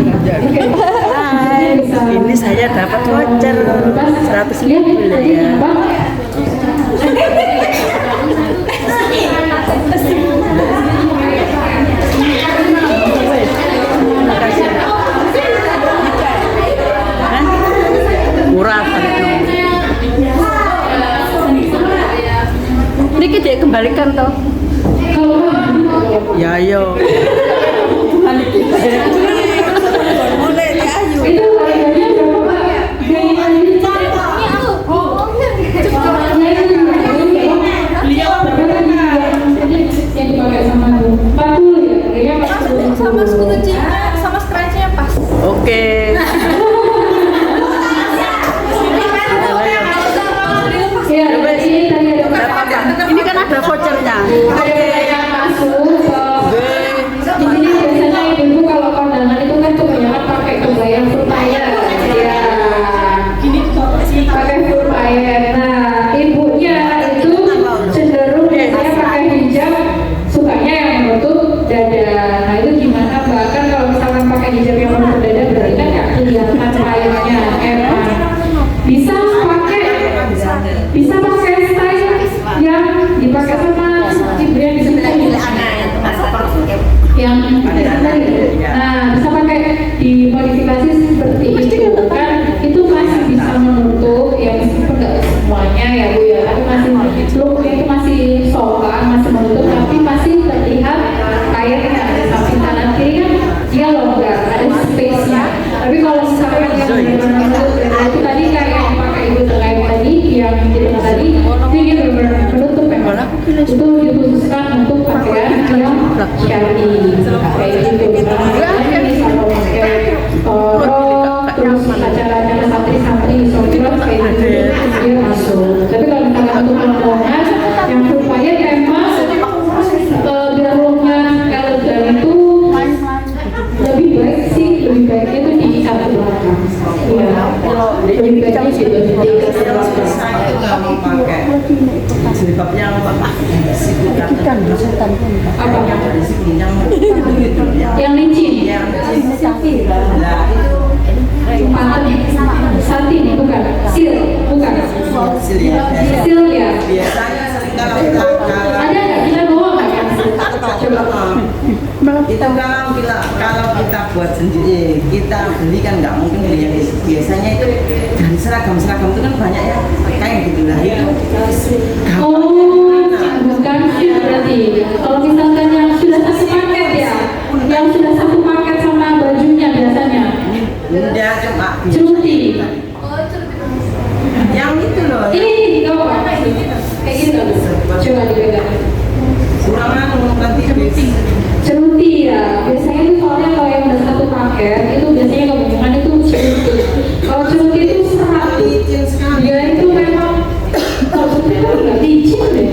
Sudah. sama scrunchie-nya pas. Oke. Ya, berarti tadi ada Ini kan ada vouchernya. yang masuk di sini biasanya ibu kalau kondangan itu kan kebanyakan pakai kebaya furpayan ya pakai furpayan. Nah ibunya itu cenderung biasanya pakai hijab sukanya yang menutup dada. Nah itu gimana mbak? Kan kalau misalkan pakai hijab yang menutup dada berarti kan nggak kelihatan payetnya. Bisa pakai style yang dipakai sama ibu yang disebut yang tadi. Nah, bisa pakai dimodifikasi seperti itu kan, itu masih bisa menutup ya meskipun nggak semuanya ya bu ya, tapi masih looknya itu masih sopan, masih menutup tapi masih terlihat kayaknya ada samping kanan kiri kan dia longgar, ada space-nya. Tapi kalau misalkan yang benar-benar menutup itu tadi kayak yang pakai ibu terkait tadi yang di tengah tadi ini benar-benar menutup memang itu dikhususkan untuk pakaian yang syar'i kayak gitu. Karena misalnya pakai terus acara-acara santri-santri sosial kayak gitu dia masuk. Tapi kalau misalkan untuk rombongan yang supaya emang biar rombongan elegan itu lebih baik sih, lebih baiknya itu di satu belakang. Iya, lebih baiknya gitu. Saya nggak mau pakai jilbab yang Ikan sultan pun. Apa? Yang licin. Nah, Satin bukan, sil bukan, sil ya. biasanya sering kalau Ada nggak kita bawa nggak yang coba? itu kalau kita buat sendiri, kita beli kan nggak mungkin beli yang biasanya itu dari seragam itu kan banyak ya kayak gitu lah itu. Oh, bukan sih berarti. Kalau misalkan yang sudah satu paket ya, yang sudah satu paket sama bajunya biasanya. Udah cuma Ceruti. yang itu loh. Ini nggak apa kayak gitu. Coba dipegang. Kurang nanti Ceruti ya. Biasanya itu soalnya kalau yang udah satu paket itu biasanya kebanyakan itu ceruti. Kalau ceruti itu serat. licin sekali. Dia itu memang kalau ceruti itu nggak licin deh.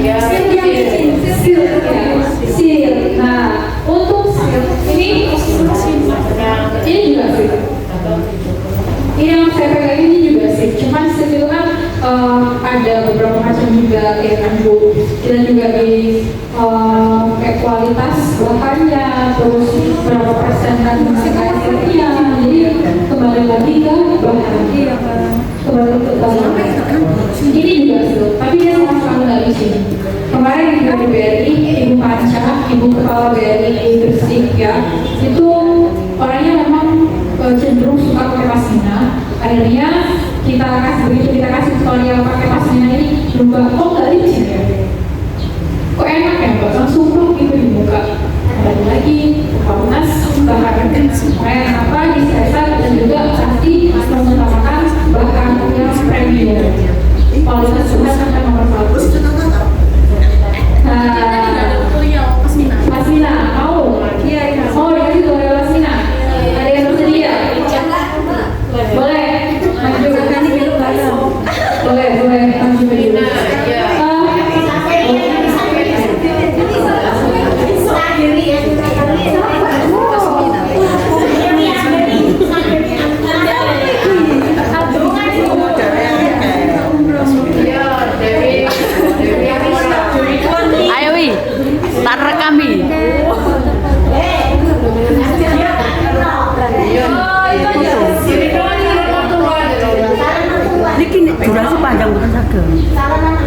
Iya. Sil ya. Sil. Nah untuk sil ini juga sih. Ini yang saya pegang ini juga sih. Cuman sil itu kan ada beberapa macam juga kayak kan bu. Kita juga di kayak kualitas bahannya, terus berapa persen kan kainnya. Jadi kembali lagi ke bahan. Kembali ke bahan. Ini juga sih. Tapi dia sama sekali nggak licin. Kemarin juga di BRI, Ibu Panca, Ibu Kepala BRI Gresik ya, itu orangnya memang cenderung suka pakai pasmina. Akhirnya kita kasih tutorial pakai pasmina ini berubah, kok nggak licin ya? Kok enak ya, kok langsung gitu dibuka. Ada lagi kualitas bahan kayak apa disesuaikan dan juga pasti mengutamakan bahan yang premium. Kualitas bahan kan nomor satu. Pasmina, mau? Iya, mau dikasih tutorial pasmina. Ada yang bersedia? Boleh, maju. Boleh, maju dulu. Ayo wi, tak rekami. Ini durasi panjang bukan sagem.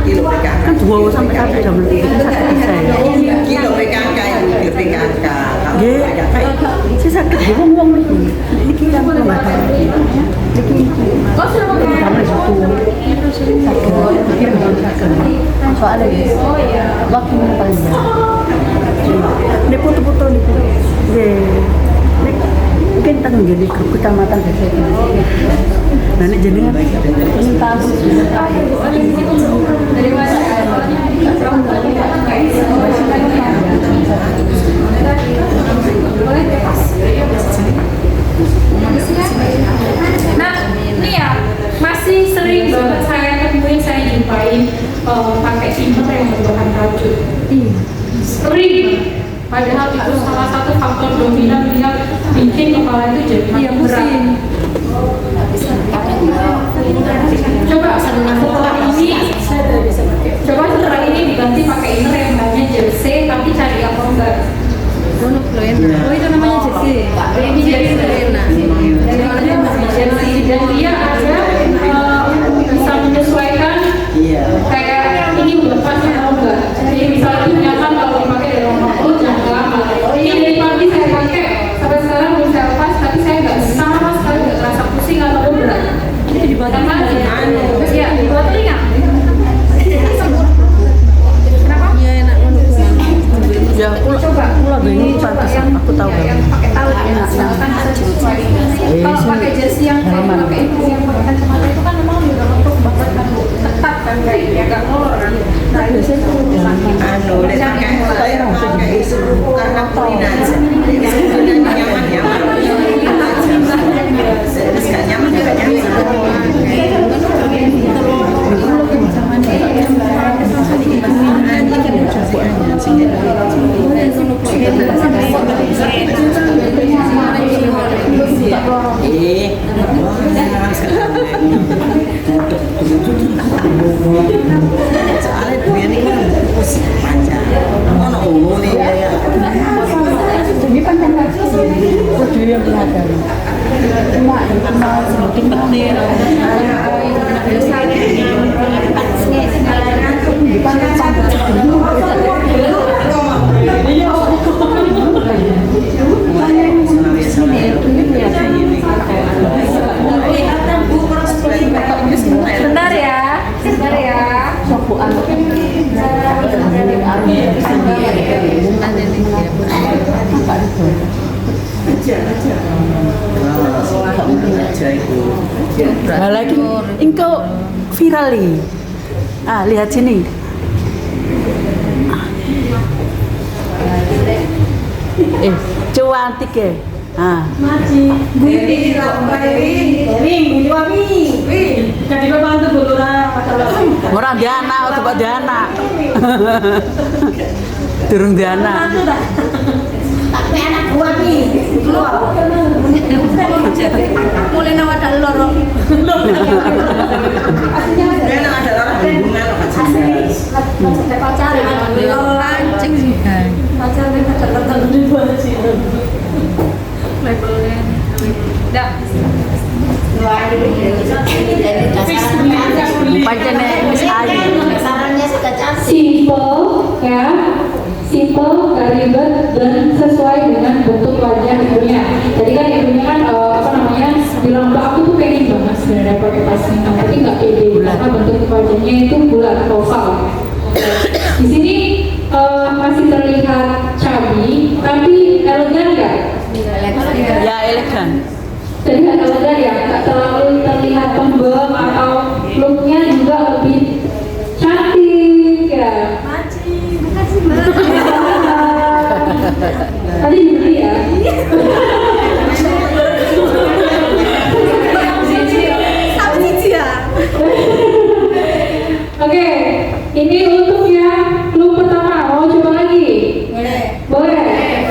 Kilo PKK. Kan 2 sampai 1 jam lebih itu sakit bisa ya. Kilo PKK itu kilo PKK. Nggih, kayak sih sakit ya wong niku. Niki kan kula mata. Niki. Kok sama kamar itu. Sakit. Soalnya waktu panjang. Ini foto-foto niku. Nggih. Mungkin kita menjadi grup kecamatan desa itu. Nah, ini jenengan ini tahu. Dari mana? Boleh faktor dominan yang bikin kepala itu jadi makin berat. Coba setelah ini diganti pakai inner yang namanya jersey, tapi cari yang longgar. Oh itu namanya jersey. Ini jersey. Dan dia ada bisa menyesuaikan kayak ini udah pas atau enggak. Jadi misalnya itu nyaman kalau dipakai dari rumah jangan lama. Ini dari pagi saya pakai sampai sekarang belum saya lepas, tapi saya nggak sama sekali nggak terasa pusing atau berat. Itu dibuat apa? Ya, dibuat ringan. Iya enak Ya, aku ini pantas, aku tahu kan. Yang pakai tali enak, kan bisa disesuaikan. Kalau pakai jersey yang pakai itu yang pakai kacamata itu kan memang udah untuk banget kan ketat kan kayak agak molor kan. Nah biasanya pakai isu karena kuliner nyaman terus gak nyaman juga soalnya dia ini kan panjang ono ungu nih ya Ini panjang kaki kudu yang beragam. Cuma sedikit petir. Sebentar ya. Sopuan. Nah, lagi engkau viral nih. Ah, lihat sini. Cuantik ya. Ah. Orang Diana, coba Diana. Durung Diana. Tapi anak gua nih, mulai nawa dalor. dia ada orang hubungan Pacaran, lancing sih. Pacaran di luar sih. Labelnya. Dah. Pancene Miss Ayu. Sarannya suka cantik. Simple ya, simple, gak ribet dan sesuai dengan bentuk wajah ibunya. Jadi kan ibunya kan apa namanya bilang mbak aku tuh pengen banget sebenarnya pakai tas hitam, tapi nggak pede karena bentuk wajahnya itu bulat oval. Di sini masih terlihat chubby, tapi elegan nggak? Ya elegan. Terlihat elegan ya, nggak terlalu terlihat pembem atau looknya juga lebih cantik ya. Tadi dibeli ya. Oke, ini untuk yang look pertama. Mau coba lagi? Boleh.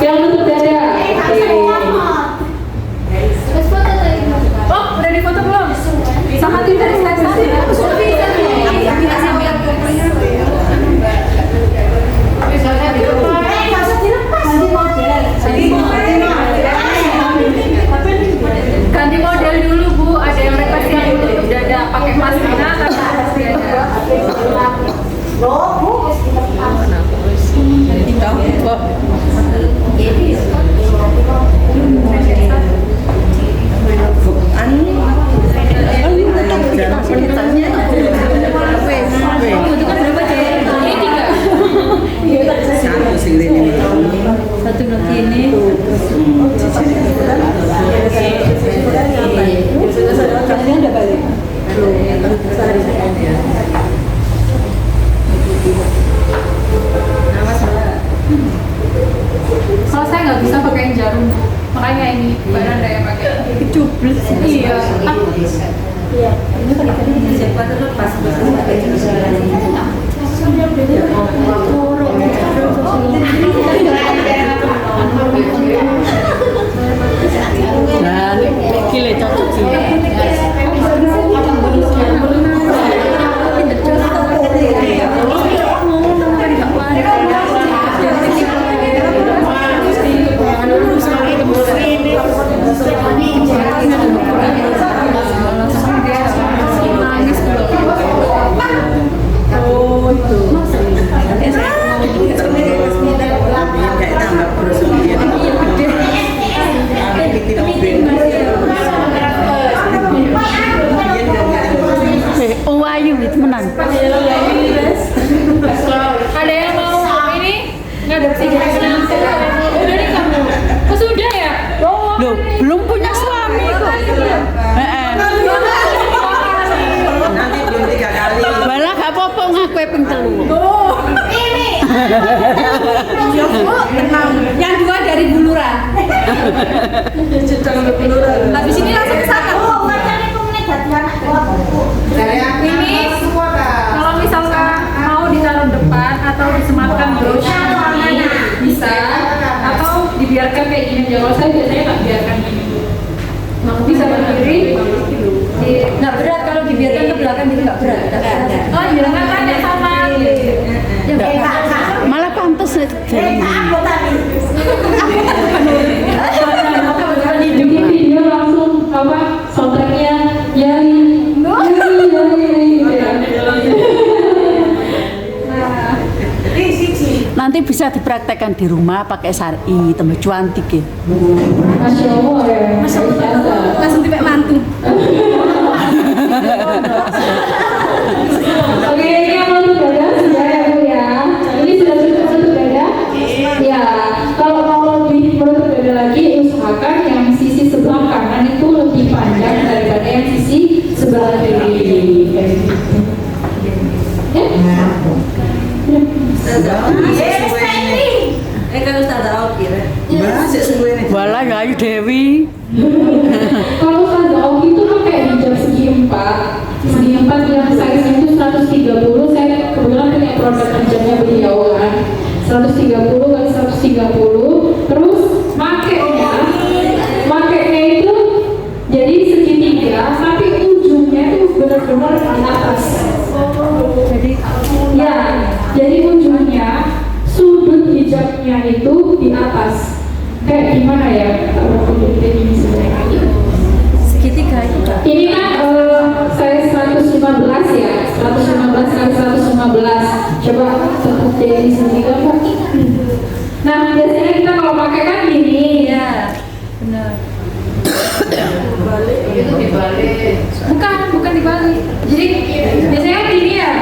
Yang untuk dada. Oh, udah difoto belum? Sama tim dari ganti model dulu Bu, ada yang request yang untuk dada pakai pasmina tapi Satu lagi ini. kalau saya nggak bisa pakai jarum, makanya ini Mbak Nanda yang pakai. Kecublis. Iya. Ini pakai siapa terlepas. Nah, gile cocok sih. Oh itu. kayak tambah bersemangat. Oh Ayu itu menang. Ada yang mau ini ngadopsi jenazah? Udah nih kamu. Oh sudah ya? Oh. Loh, belum punya suami kok. Nanti belum 3 kali. Malah gak apa-apa ngaku ping 3. Yang 2 dari Buluran. Habis ini langsung ke sana. Ini kalau misalkan mau ditaruh depan atau disematkan brosur bisa, atau dibiarkan kayak gini aja. Kalau saya biasanya nggak biarkan gini. Bisa berdiri. Nggak berat kalau dibiarkan ke belakang jadi nggak berat. Oh jangan tanya sama. Malah pantas jadi. Bikin video langsung apa soundtracknya Yari. Nanti bisa dipraktekkan di rumah pakai syar'i, tambah cuantik ya. Masya Allah ya. Masya Allah. Langsung dipek mantu. Oke, ini yang mau dada sudah ya Bu ya. Ini sudah cukup untuk dada. Ya, kalau mau lebih menutup dada lagi, usahakan yang sisi sebelah kanan itu lebih panjang daripada yang sisi sebelah kiri. Kalau Ustazah Oki Masih sesuai nih. Walah ya Ayu Dewi. Kalau Ustazah Oki itu pakai hijab segi 4 yang size itu 130. Saya kebetulan punya produk hijabnya beliau kan 130 kali 130. Terus makainya itu jadi segitiga, tapi ujungnya itu benar-benar di atas. Jadi ujungnya sudut hijabnya itu di atas. Kayak gimana ya? Kayak gini sebenarnya. segitiga itu Kak. Ini kan saya 115 ya, 115 kali 115. Coba tetap dari sini kan Pak. Nah biasanya kita kalau pakai kan gini. Iya, benar. Bukan dibalik. Jadi biasanya gini ya,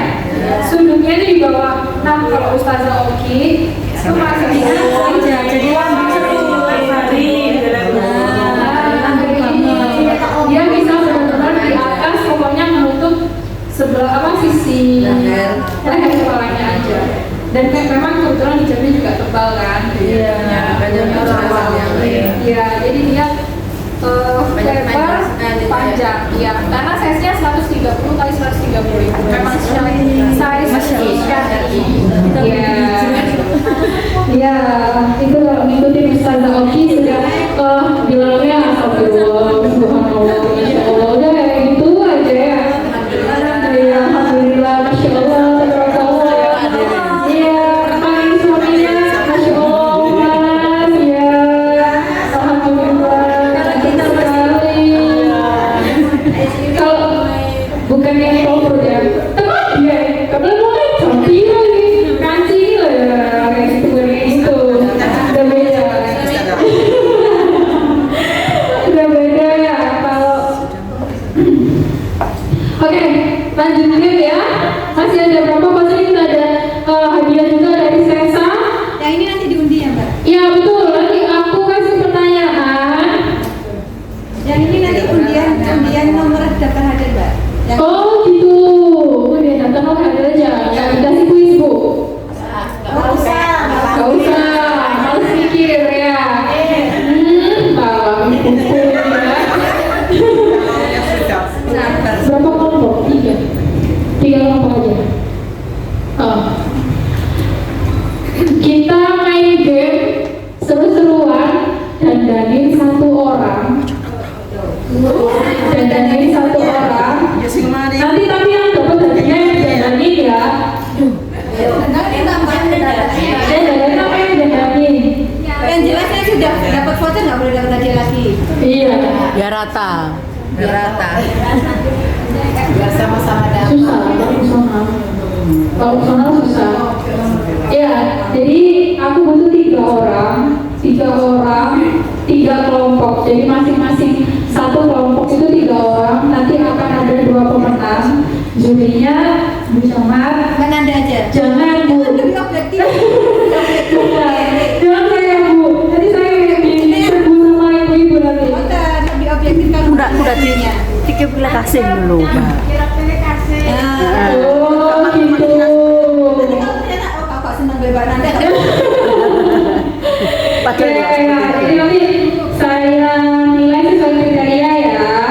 sudutnya itu di bawah. Nah kalau Ustazah Oki itu masuknya aja, jadi dia bisa benar-benar di atas, pokoknya menutup sebelah sisi leher kepalanya aja. Dan memang kebetulan hijabnya juga tebal kan. Iya. Jadi dia lebar panjang. Iya. Karena size-nya 130 kali 130 itu memang size syar'i. Iya. Itu kalau ngikutin Ustazah Oki sudah bilangnya astagfirullah, subhanallah, masya Allah, udah kayak gitu aja ya. Alhamdulillah, masya Allah, tabarakallah. Iya, main suaminya, masya Allah, mas, ya, alhamdulillah, kita sekali. Kalau bukan yang proper ya, teman dia, kebetulan cantik lagi, kancing lah, kayak gitu. Iya. Biar rata. Biar rata. Biar sama-sama dapat. Susah kalau sana susah. Ya, jadi aku butuh 3 kelompok. Jadi masing-masing satu kelompok itu 3 orang. Nanti akan ada 2 pemenang. Jurinya Bu Camat. Kan Anda aja. Jangan Bu. Lebih objektif. Jangan saya Bu. Nanti saya serbu sama ibu-ibu nanti. Lebih objektif kan. Udah dikit pilih kasih dulu, Pak. Oh gitu. Kakak senang bebas Anda. Padahal Ya, seperti itu. jadi nanti saya nilai sesuai kriteria ya.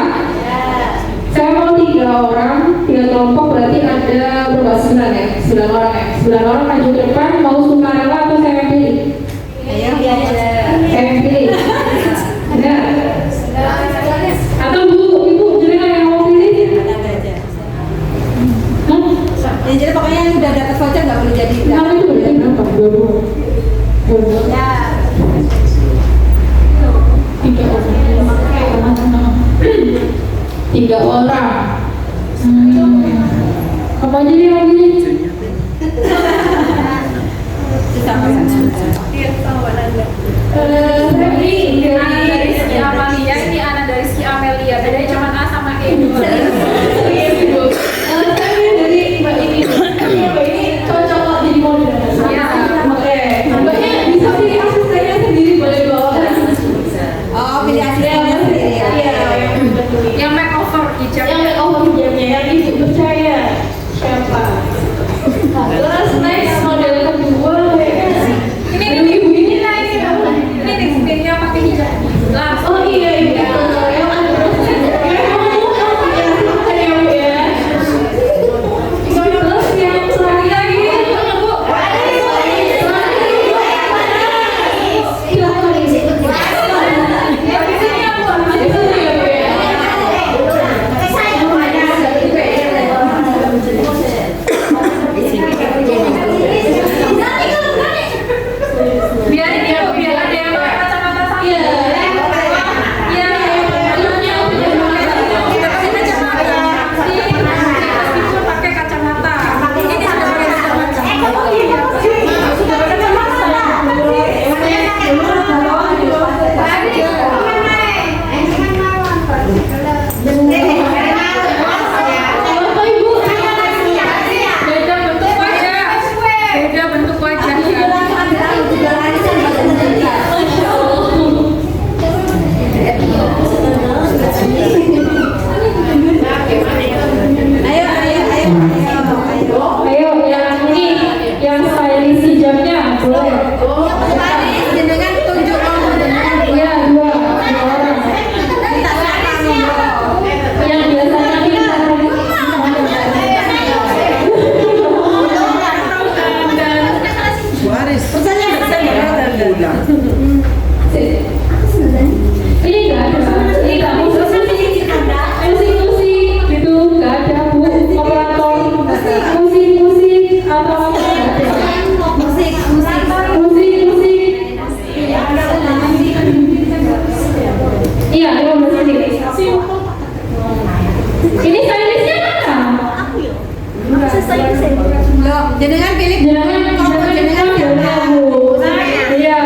Saya mau 3 orang, 3 kelompok berarti ada berapa? 9 ya? 9 orang ya? 9 orang maju ke depan, mau sukarela atau saya yang pilih? Ayo biar aja. Saya yang pilih. Benar? Atau ibu jadi yang mau pilih? Anda aja. Hah? Ya jadi pokoknya yang udah dapat voucher nggak boleh jadi. Kenapa itu berarti berapa? 22. Ya. 3 orang. Apa aja nih yang ini? Ini anak dari Rizky Amalia, ini anak dari Rizky Amelia. Bedanya cuma A sama E. Saya dari Mbak ini. Mbak ini cocok kalau jadi model. Iya. Oke. Mbaknya bisa pilih asistennya sendiri, boleh 2 orang. Oh, pilih asistennya sendiri ya. Iya. Yang makeover hijab. Yang makeover hijabnya yang ibu percaya siapa? Terus next model kedua Ini ibu ini lah ini. Ini nih yang pakai hijab. Langsung. oh iya ibu yang ada terus yang selanjutnya Biar ini Bu, biar ada yang pakai kacamata sama. iya Iya. Kita kasih kacamata. Meskipun pakai kacamata. Ini sudah pakai kacamata. Bapak Ibu Beda bentuk wajah. Beda bentuk wajah. ayo yang ini yang stylish hijabnya boleh Jenengan tunjuk jenengan. iya 2 orang yang biasanya kita Waris. Udah. ini enggak musik gitu enggak ada Bu operator musik atau apa enggak ada musik iya yang musik ini stylistnya mana? Loh, jenengan pilih Jangan siapa? iya,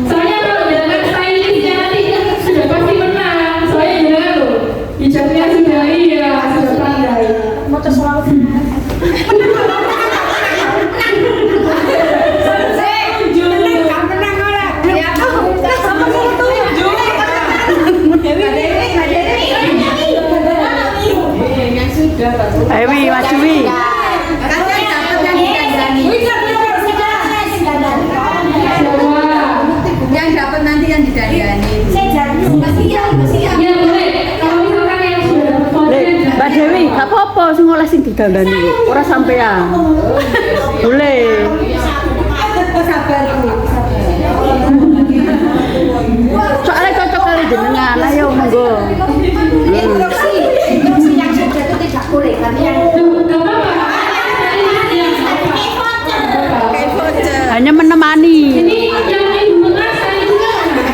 soalnya kalau jangan stylistnya nanti sudah pasti menang. Soalnya jangan loh, hijabnya sudah iya, sudah pandai. Mau tersoal Ewi, Mas Wi. Yang dapat nanti yang didandani. ya boleh. Kalau misalkan yang sudah dapat konten, Mbak Dewi, gak apa-apa sing oleh sing didandani kok. Ora sampean. Boleh. Sabar Bu. Soalnya cocok kali jenengan. Ayo monggo. Instruksi yang sudah itu tidak boleh tapi yang nggak apa-apa. Hanya menemani. Ini yang ibu tengah stylistnya mana?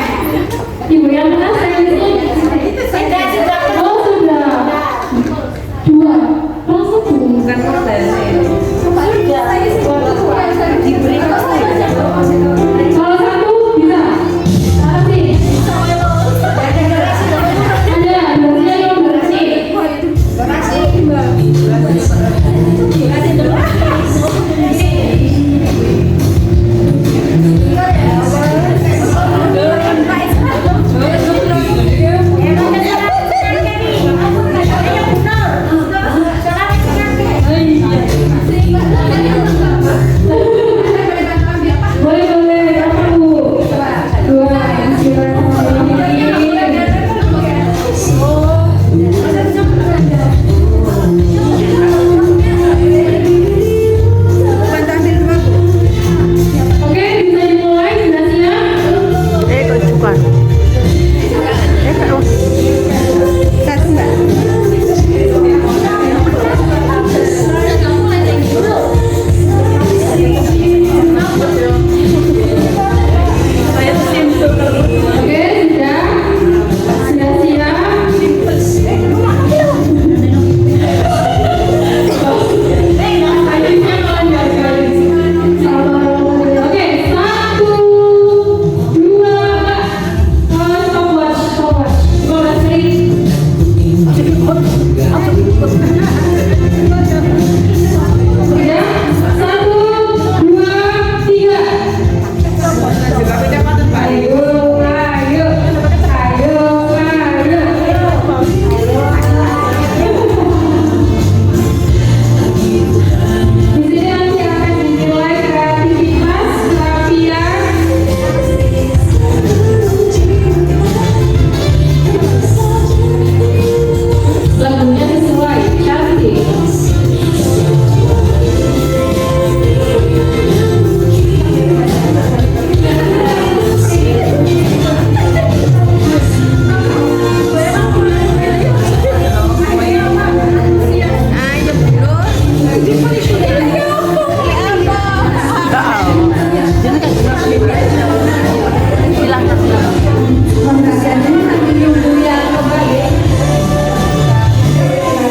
Pembagiannya sambil nunggu yang kembali.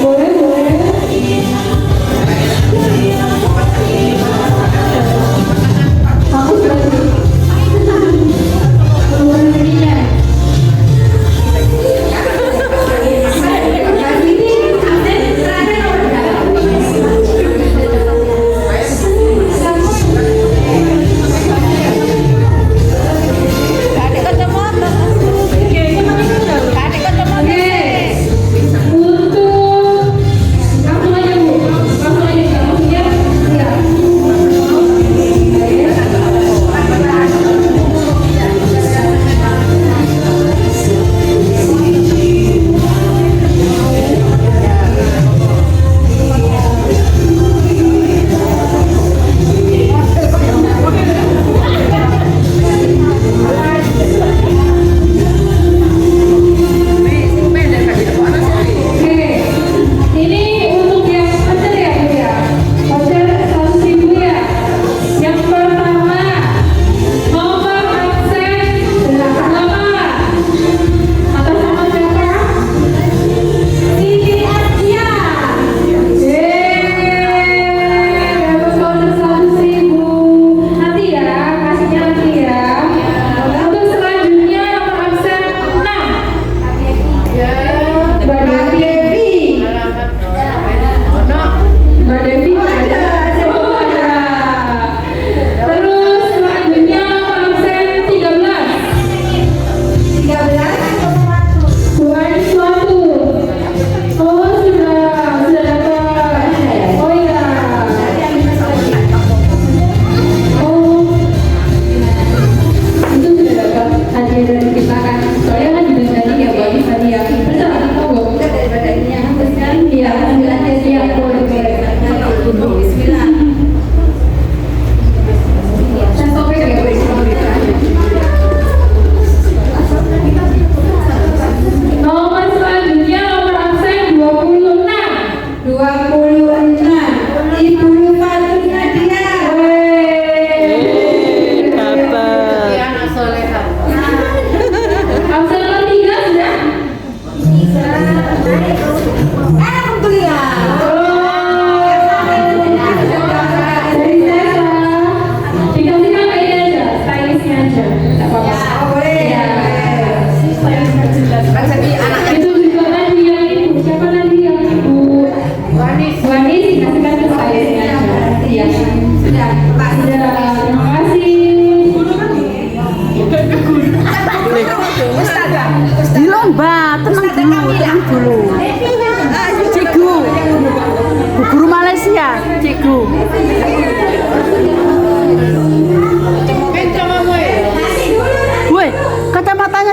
Boleh, boleh. Aku berarti. Keluar dirinya.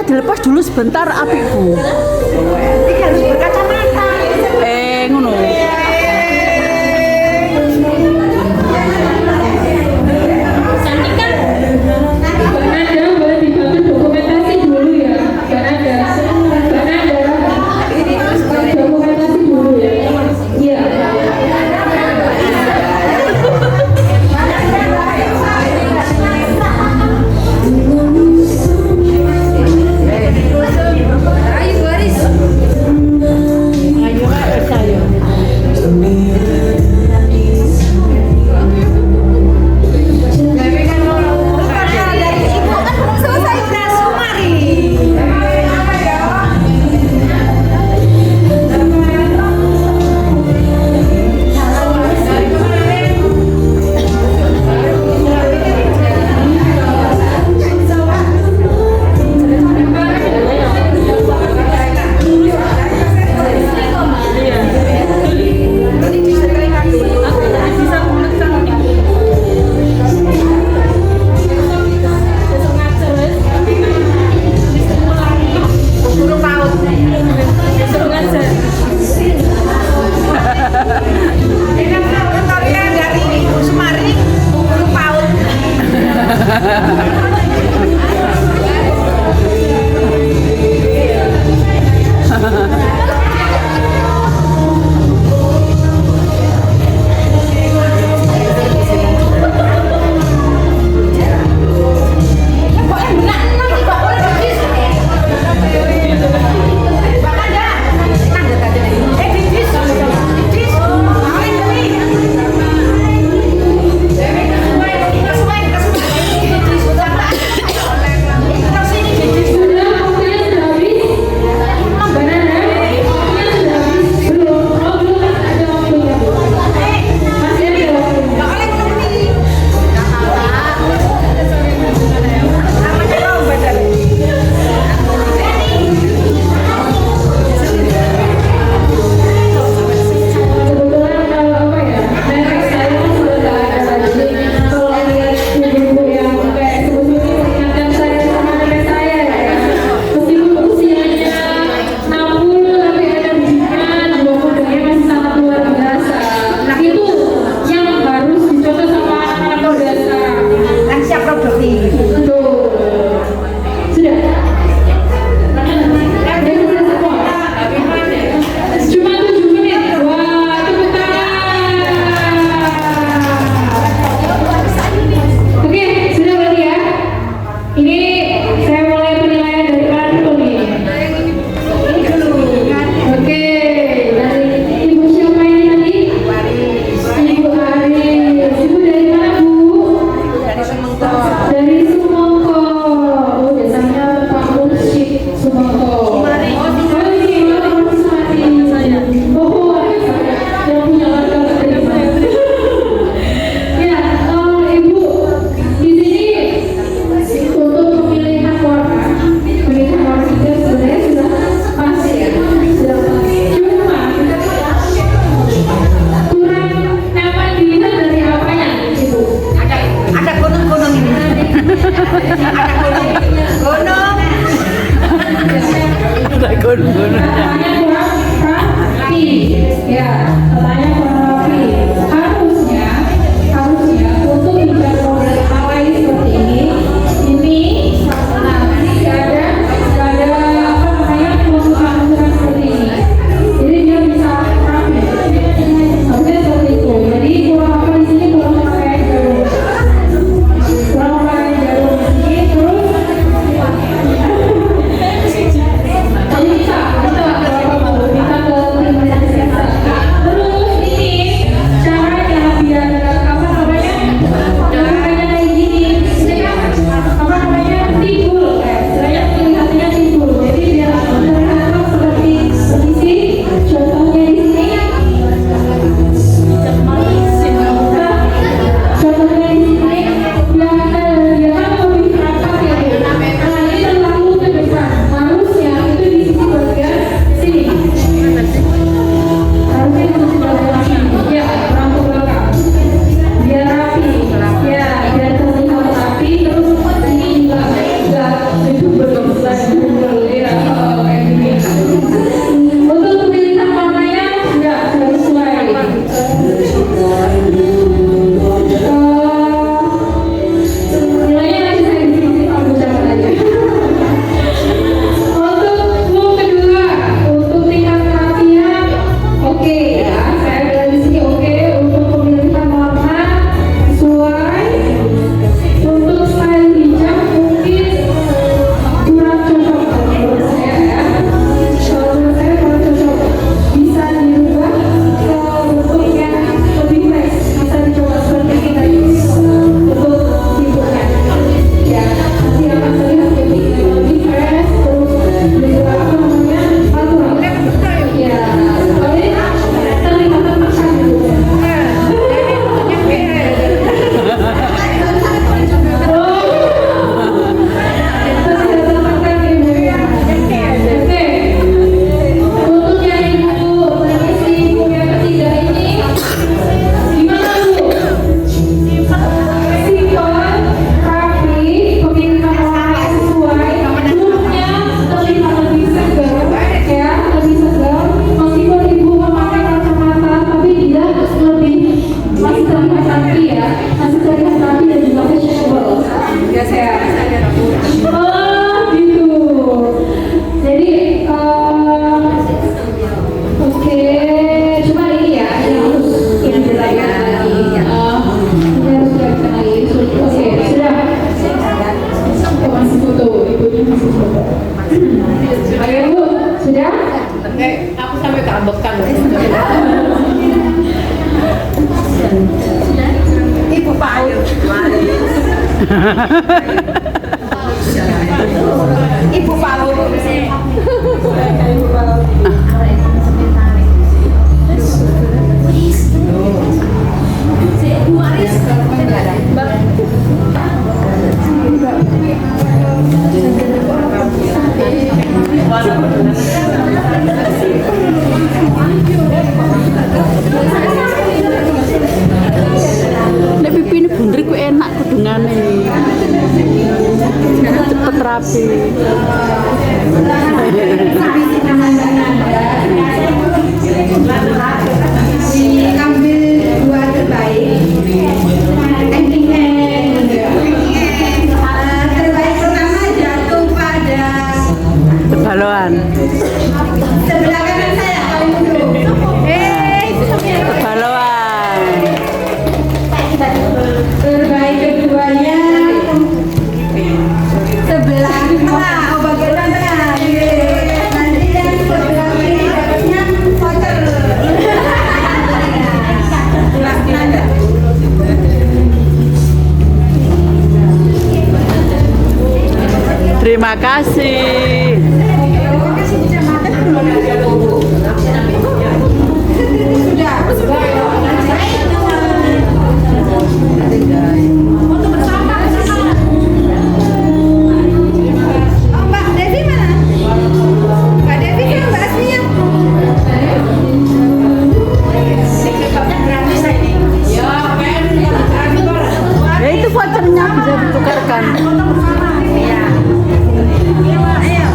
Dilepas dulu sebentar apiku. Ini harus berkacamata. Ngono. Cantik kan? Ada boleh dibantu dokumentasi dulu ya. Ada dokumentasi dulu ya. Iya. Katanya kurang rapi. Ya, katanya kurang rapi. Harusnya untuk hijab model alay seperti ini nggak ada apa namanya aturan seperti ini. Jadi dia bisa rapi. Harusnya seperti itu. Jadi kurang apa di sini kurang pakai jarum. Kurang pakai jarum di sini terus. Jadi bisa ke terus ini caranya biar apa namanya caranya kayak gini apa namanya timbul saya kelihatannya timbul jadi biar terlihat seperti posisi contohnya di sini contohnya di sini biar kan lebih rapat ya nah ini terlalu ke depan harusnya itu di sisi bagian sini harusnya itu di bagian sini ya rambut belakang biar rapi ya biar terlihat rapi terus ini juga itu berkesan ya kayak gini untuk pemilihan warnanya sudah sesuai nilainya nanti saya di sini aku catat aja untuk look kedua untuk tingkat kerapian oke ya saya bilang di sini oke untuk pemilihan warna sesuai untuk style hijab mungkin kurang cocok menurut saya ya kalau menurut saya kurang cocok bisa dirubah ke bentuk yang lebih fresh bisa dicoba seperti ini tadi untuk hidupnya ya nanti akan terlihat lebih fresh terus juga apa namanya aturan ya tapi terlihat terkesan gitu untuk yang ibu permisi ibu yang ketiga ini gimana bu? Simpel, rapi, pemilihan warna sesuai, looknya terlihat lebih segar, ya lebih segar. Meskipun ibu memakai kacamata, tapi dia lebih masih terlihat rapi ya, masih terlihat rapi dan juga fashionable. Ya saya. Oh gitu. Jadi oke, cuma ini ya yang harus ditanyakan lagi. Ini harus ditanyakan lagi. Oke, sudah. Masih foto, ibunya masih foto. Ayo bu, sudah? Aku sampai keambekan. Ibu PAUD. Ibu PAUD. Nek pipi ini bunder ku enak kudungane. Cepet rapi. Diambil dua terbaik. Terbaik pertama jatuh pada Baloan. sebelah kanan saya paling dulu. Baloan. Terbaik keduanya sebelah tengah, bagian tengah. Nanti yang sebelah kiri dapatnya voucher. Terima kasih. Oh, Mbak Devi mana? Mbak Devi kan Mbak Asmiya. Ya itu vouchernya bisa ditukarkan. Ayo.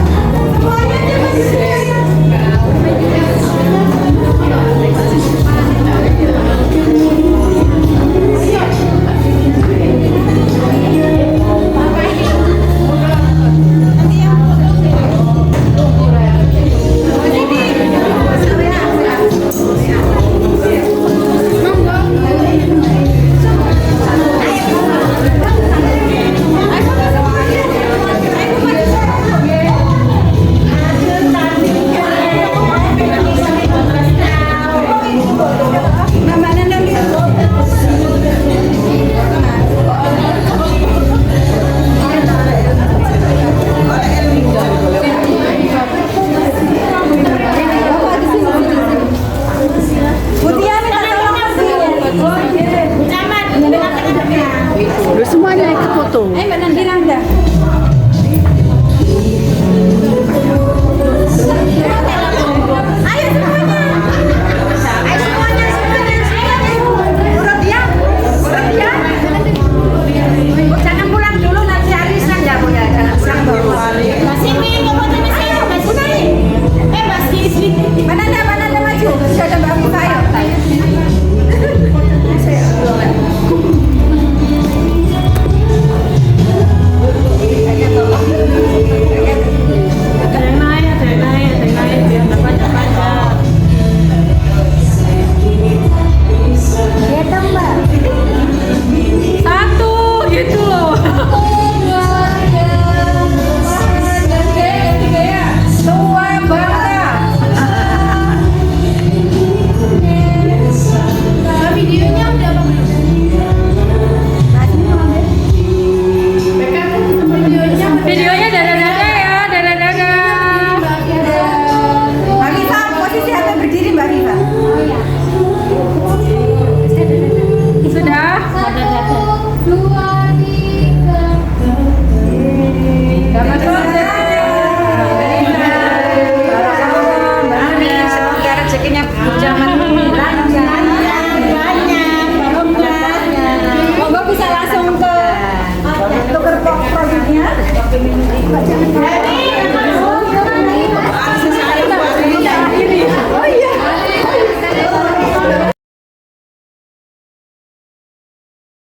rezekinya bujaman